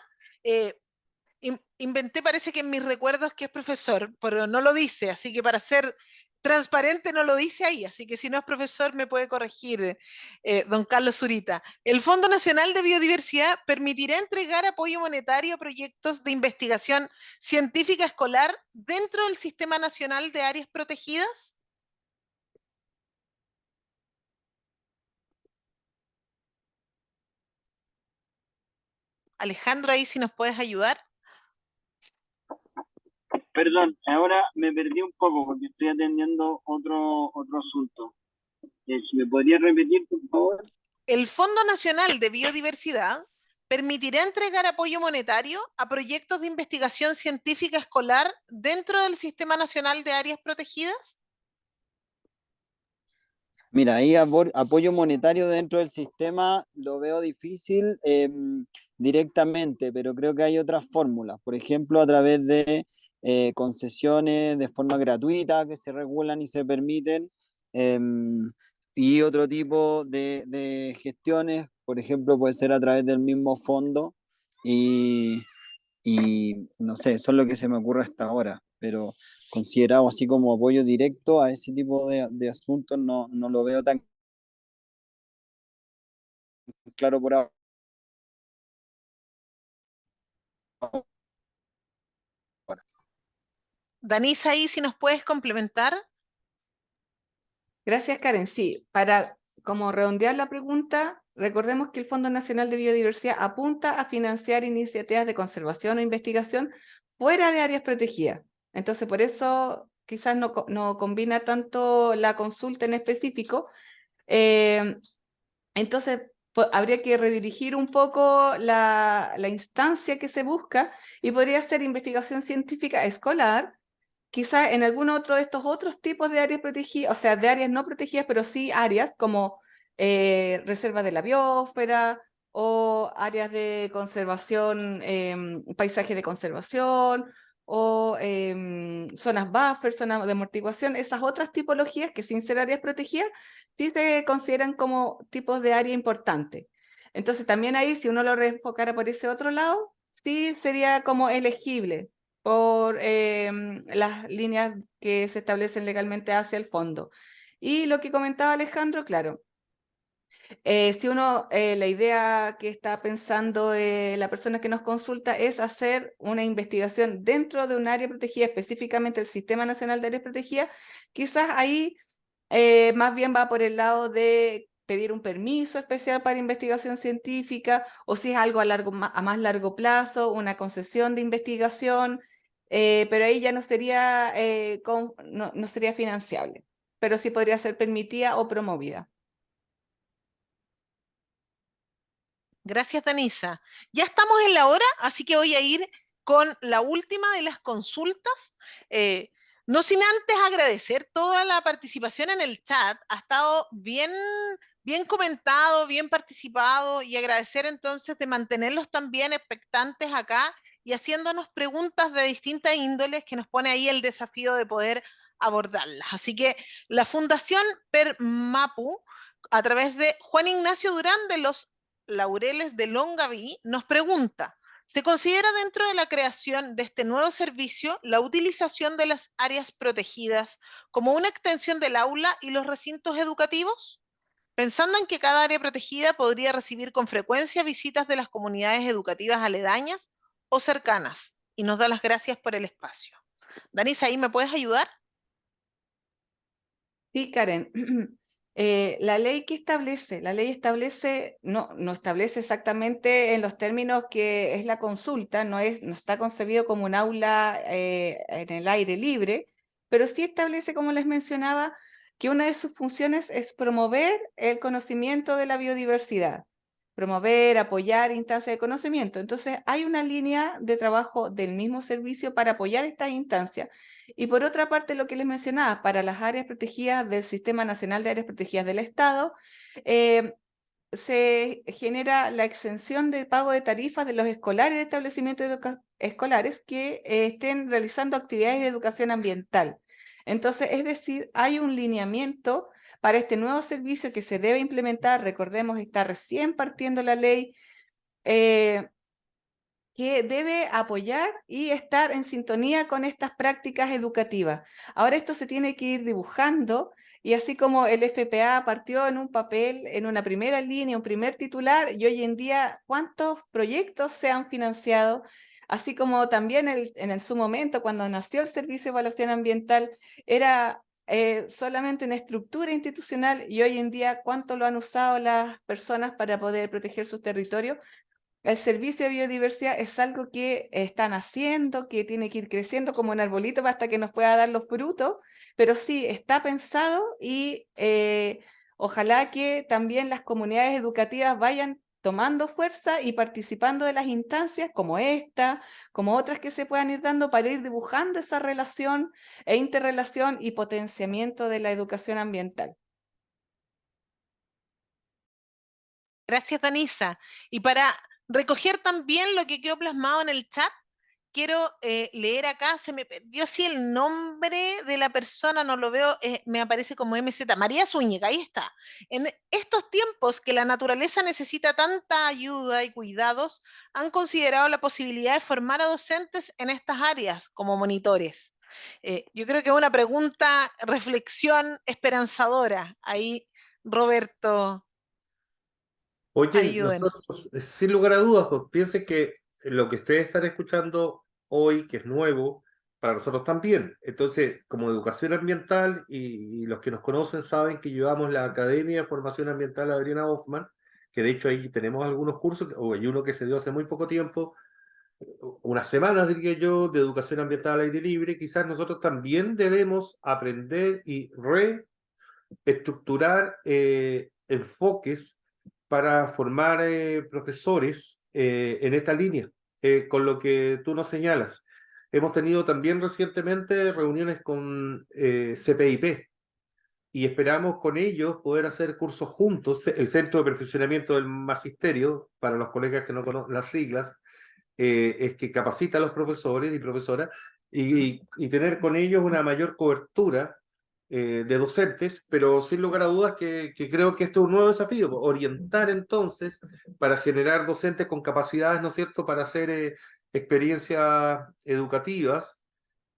Inventé, parece que en mis recuerdos, que es profesor, pero no lo dice, así que para ser transparente no lo dice ahí, así que si no es profesor me puede corregir don Carlos Zurita. El Fondo Nacional de Biodiversidad permitirá entregar apoyo monetario a proyectos de investigación científica escolar dentro del Sistema Nacional de Áreas Protegidas. Alejandro, ahí si nos puedes ayudar. Perdón, ahora me perdí un poco porque estoy atendiendo otro asunto. Si me podría repetir, por favor. El Fondo Nacional de Biodiversidad permitirá entregar apoyo monetario a proyectos de investigación científica escolar dentro del Sistema Nacional de Áreas Protegidas. Mira, ahí apoyo monetario dentro del sistema lo veo difícil directamente, pero creo que hay otras fórmulas. Por ejemplo, a través de concesiones de forma gratuita que se regulan y se permiten, y otro tipo de gestiones, por ejemplo, puede ser a través del mismo fondo y no sé, eso es lo que se me ocurre hasta ahora, pero considerado así como apoyo directo a ese tipo de asuntos no lo veo tan claro por ahora. Danisa, ahí si nos puedes complementar. Gracias, Karen. Sí, para como redondear la pregunta, recordemos que el Fondo Nacional de Biodiversidad apunta a financiar iniciativas de conservación o investigación fuera de áreas protegidas. Entonces, por eso quizás no combina tanto la consulta en específico. Entonces, habría que redirigir un poco la instancia que se busca, y podría ser investigación científica escolar, quizás en algún otro de estos otros tipos de áreas protegidas, o sea, de áreas no protegidas, pero sí áreas como reservas de la biosfera o áreas de conservación, paisajes de conservación, o zonas buffer, zonas de amortiguación. Esas otras tipologías que, sin ser áreas protegidas, sí se consideran como tipos de área importante. Entonces también ahí, si uno lo reenfocara por ese otro lado, sí sería como elegible por las líneas que se establecen legalmente hacia el fondo. Y lo que comentaba Alejandro, claro, si uno, la idea que está pensando la persona que nos consulta es hacer una investigación dentro de un área protegida, específicamente el Sistema Nacional de Áreas Protegidas, quizás ahí más bien va por el lado de pedir un permiso especial para investigación científica, o si es algo a más largo plazo, una concesión de investigación, pero ahí ya no sería, no sería financiable, pero sí podría ser permitida o promovida. Gracias, Danisa. Ya estamos en la hora, así que voy a ir con la última de las consultas. No sin antes agradecer toda la participación en el chat. Ha estado bien, bien comentado, bien participado, y agradecer entonces de mantenerlos también expectantes acá y haciéndonos preguntas de distintas índoles, que nos pone ahí el desafío de poder abordarlas. Así que la Fundación Permapu, a través de Juan Ignacio Durán de los Laureles de Longaví, nos pregunta: ¿se considera dentro de la creación de este nuevo servicio la utilización de las áreas protegidas como una extensión del aula y los recintos educativos? pensando en que cada área protegida podría recibir con frecuencia visitas de las comunidades educativas aledañas o cercanas, y nos da las gracias por el espacio. Danisa, ¿ahí me puedes ayudar? Sí, Karen. La ley que establece, la ley establece, no establece exactamente en los términos que es la consulta, no está concebido como un aula en el aire libre, pero sí establece, como les mencionaba, que una de sus funciones es promover el conocimiento de la biodiversidad, promover, apoyar instancias de conocimiento. Entonces, hay una línea de trabajo del mismo servicio para apoyar estas instancias. Y por otra parte, lo que les mencionaba, para las áreas protegidas del Sistema Nacional de Áreas Protegidas del Estado, se genera la exención de pago de tarifas de los escolares de establecimientos escolares que estén realizando actividades de educación ambiental. Entonces, es decir, hay un lineamiento para este nuevo servicio que se debe implementar. Recordemos, está recién partiendo la ley, que debe apoyar y estar en sintonía con estas prácticas educativas. Ahora esto se tiene que ir dibujando, y así como el FPA partió en un papel, en una primera línea, un primer titular, y hoy en día cuántos proyectos se han financiado, así como también en su momento, cuando nació el Servicio de Evaluación Ambiental, era solamente una estructura institucional, y hoy en día cuánto lo han usado las personas para poder proteger sus territorios. El servicio de biodiversidad es algo que están haciendo, que tiene que ir creciendo como un arbolito hasta que nos pueda dar los frutos, pero sí, está pensado, y ojalá que también las comunidades educativas vayan tomando fuerza y participando de las instancias como esta, como otras que se puedan ir dando, para ir dibujando esa relación e interrelación y potenciamiento de la educación ambiental. Gracias, Danisa. Y para recoger también lo que quedó plasmado en el chat, quiero leer acá, se me perdió así el nombre de la persona, no lo veo, me aparece como MZ, María Zúñiga, ahí está. En estos tiempos que la naturaleza necesita tanta ayuda y cuidados, han considerado la posibilidad de formar a docentes en estas áreas como monitores. Yo creo que es una pregunta, reflexión esperanzadora. Ahí, Roberto, Oye, ayúdenos. nosotros, sin lugar a dudas, pues, piensen que lo que ustedes están escuchando hoy, que es nuevo, para nosotros también. Entonces, como educación ambiental, y los que nos conocen saben que llevamos la Academia de Formación Ambiental Adriana Hoffman, que de hecho ahí tenemos algunos cursos, o hay uno que se dio hace muy poco tiempo, unas semanas, diría yo, de educación ambiental al aire libre. Quizás nosotros también debemos aprender y reestructurar enfoques para formar profesores en esta línea, con lo que tú nos señalas. Hemos tenido también recientemente reuniones con CPIP, y esperamos con ellos poder hacer cursos juntos. El Centro de Perfeccionamiento del Magisterio, para los colegas que no conocen las siglas, es que capacita a los profesores y profesoras, y tener con ellos una mayor cobertura de docentes, pero sin lugar a dudas que creo que esto es un nuevo desafío, orientar entonces para generar docentes con capacidades, ¿no es cierto?, para hacer experiencias educativas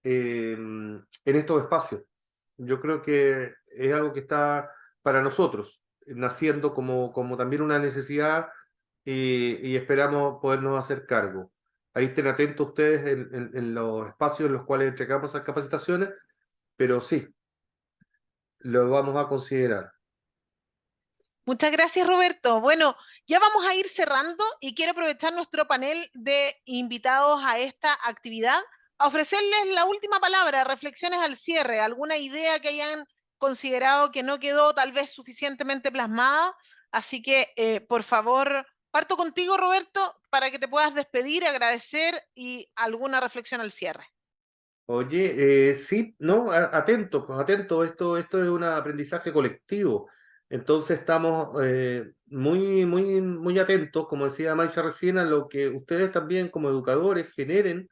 en estos espacios. Yo creo que es algo que está para nosotros, naciendo como también una necesidad, y esperamos podernos hacer cargo. Ahí estén atentos ustedes en los espacios en los cuales entregamos esas capacitaciones, pero sí, lo vamos a considerar. Muchas gracias, Roberto. Bueno, ya vamos a ir cerrando y quiero aprovechar nuestro panel de invitados a esta actividad a ofrecerles la última palabra, reflexiones al cierre, alguna idea que hayan considerado que no quedó tal vez suficientemente plasmada. Así que, por favor, parto contigo, Roberto, para que te puedas despedir, agradecer y alguna reflexión al cierre. Oye, sí, no, atento, pues atento, esto es un aprendizaje colectivo. Entonces estamos muy atentos, como decía Maisa recién, a lo que ustedes también como educadores generen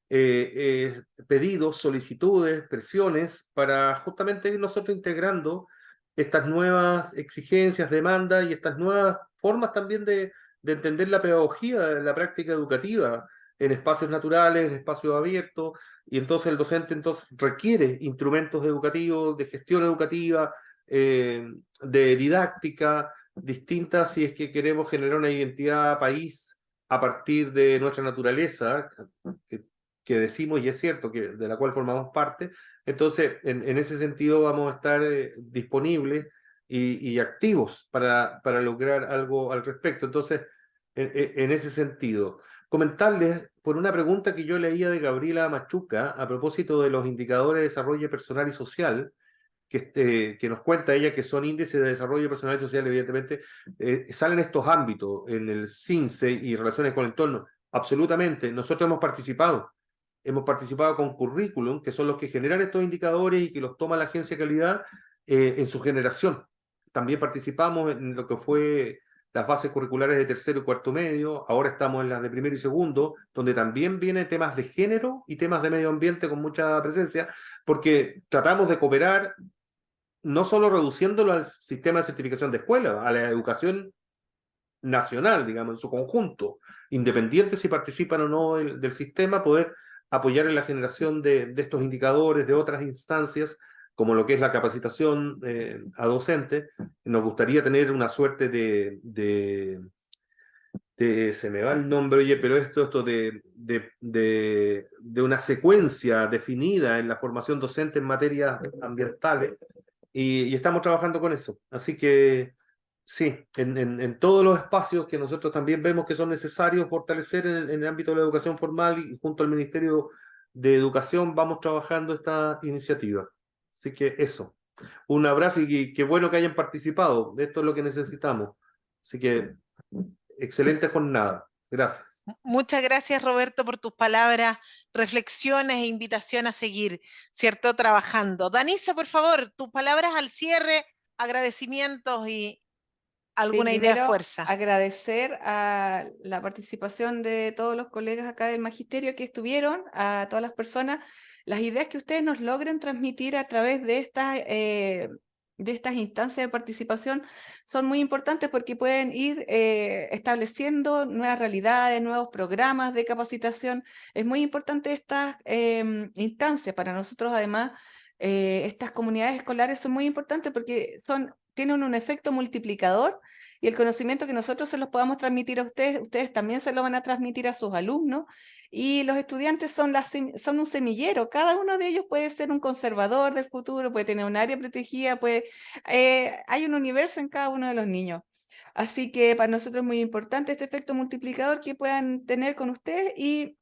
pedidos, solicitudes, presiones, para justamente ir nosotros integrando estas nuevas exigencias, demandas y estas nuevas formas también de entender la pedagogía, la práctica educativa en espacios naturales, en espacios abiertos. Y entonces el docente entonces requiere instrumentos educativos, de gestión educativa, de didáctica distintas si es que queremos generar una identidad país a partir de nuestra naturaleza, que decimos y es cierto, que, de la cual formamos parte. Entonces, en ese sentido vamos a estar disponibles y activos para lograr algo al respecto. Entonces, en ese sentido, comentarles por una pregunta que yo leía de Gabriela Machuca a propósito de los indicadores de desarrollo personal y social, que nos cuenta ella que son índices de desarrollo personal y social, evidentemente, salen estos ámbitos en el CINSE y relaciones con el entorno. Absolutamente, nosotros hemos participado con currículum, que son los que generan estos indicadores y que los toma la agencia de calidad en su generación. También participamos en lo que fue las bases curriculares de tercero y cuarto medio, ahora estamos en las de primero y segundo, donde también vienen temas de género y temas de medio ambiente con mucha presencia, porque tratamos de cooperar no solo reduciéndolo al sistema de certificación de escuela, a la educación nacional, digamos, en su conjunto, independiente si participan o no del sistema, poder apoyar en la generación de estos indicadores, de otras instancias, como lo que es la capacitación a docentes. Nos gustaría tener una suerte se me va el nombre, oye, pero esto de una secuencia definida en la formación docente en materias ambientales, y estamos trabajando con eso. Así que sí, en todos los espacios que nosotros también vemos que son necesarios fortalecer en el ámbito de la educación formal y junto al Ministerio de Educación vamos trabajando esta iniciativa. Así que eso. Un abrazo y qué bueno que hayan participado. Esto es lo que necesitamos. Así que excelente jornada. Gracias. Muchas gracias, Roberto, por tus palabras, reflexiones e invitación a seguir, ¿cierto? Trabajando. Danisa, por favor, tus palabras al cierre, agradecimientos y Sí, alguna idea primero fuerza. agradecer a la participación de todos los colegas acá del magisterio que estuvieron, a todas las personas, las ideas que ustedes nos logren transmitir a través de estas instancias de participación son muy importantes porque pueden ir estableciendo nuevas realidades, nuevos programas de capacitación. Es muy importante estas instancias para nosotros, además. Estas comunidades escolares son muy importantes porque tienen un efecto multiplicador y el conocimiento que nosotros se los podamos transmitir a ustedes, ustedes también se lo van a transmitir a sus alumnos, y los estudiantes son un semillero, cada uno de ellos puede ser un conservador del futuro, puede tener un área protegida, hay un universo en cada uno de los niños. Así que para nosotros es muy importante este efecto multiplicador que puedan tener con ustedes. Y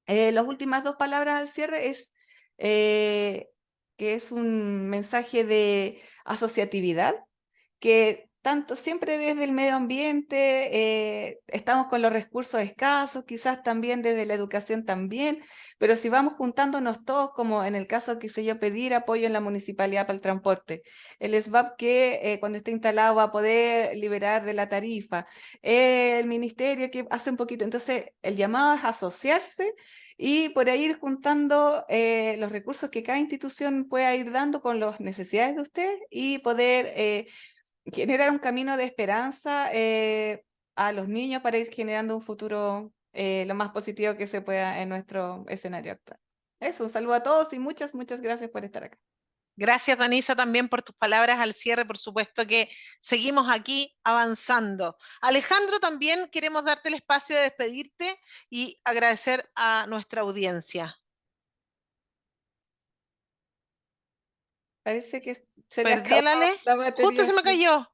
las últimas dos palabras al cierre es que es un mensaje de asociatividad, que tanto siempre desde el medio ambiente estamos con los recursos escasos, quizás también desde la educación también, pero si vamos juntándonos todos, como en el caso que sé yo, pedir apoyo en la municipalidad para el transporte, el SBAP que cuando esté instalado va a poder liberar de la tarifa, el ministerio que hace un poquito, entonces el llamado es asociarse y por ahí ir juntando los recursos que cada institución pueda ir dando con las necesidades de ustedes y poder generar un camino de esperanza a los niños para ir generando un futuro lo más positivo que se pueda en nuestro escenario actual. Eso, un saludo a todos y muchas, muchas gracias por estar acá. Gracias, Danisa, también por tus palabras al cierre. Por supuesto que seguimos aquí avanzando. Alejandro, también queremos darte el espacio de despedirte y agradecer a nuestra audiencia. Parece que se le Perdí el acabó Ale. la batería. Justo se me cayó.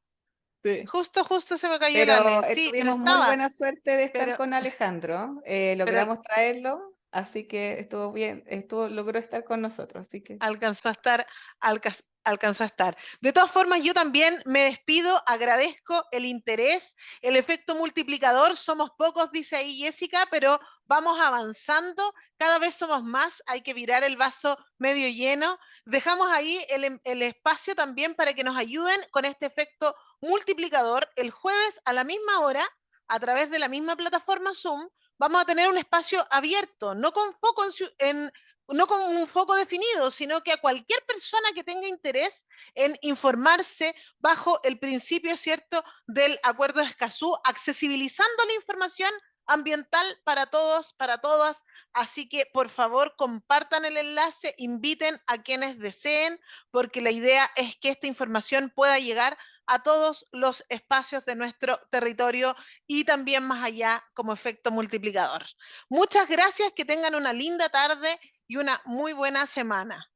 Sí. Justo se me cayó el Pero Ale. Sí, pero tuvimos muy estaba. buena suerte de estar Pero, con Alejandro. pero Logramos traerlo, así que estuvo bien, logró estar con nosotros. Así que alcanzó a estar, alcanzó a estar. De todas formas, yo también me despido, agradezco el interés, el efecto multiplicador, somos pocos, dice ahí Jessica, pero vamos avanzando, cada vez somos más, hay que virar el vaso medio lleno. Dejamos ahí el espacio también para que nos ayuden con este efecto multiplicador. El jueves a la misma hora, a través de la misma plataforma Zoom, vamos a tener un espacio abierto, no con foco no con un foco definido, sino que a cualquier persona que tenga interés en informarse bajo el principio, ¿cierto?, del Acuerdo de Escazú, accesibilizando la información ambiental para todos, para todas. Así que por favor compartan el enlace, inviten a quienes deseen, porque la idea es que esta información pueda llegar a todos los espacios de nuestro territorio y también más allá como efecto multiplicador. Muchas gracias, que tengan una linda tarde y una muy buena semana.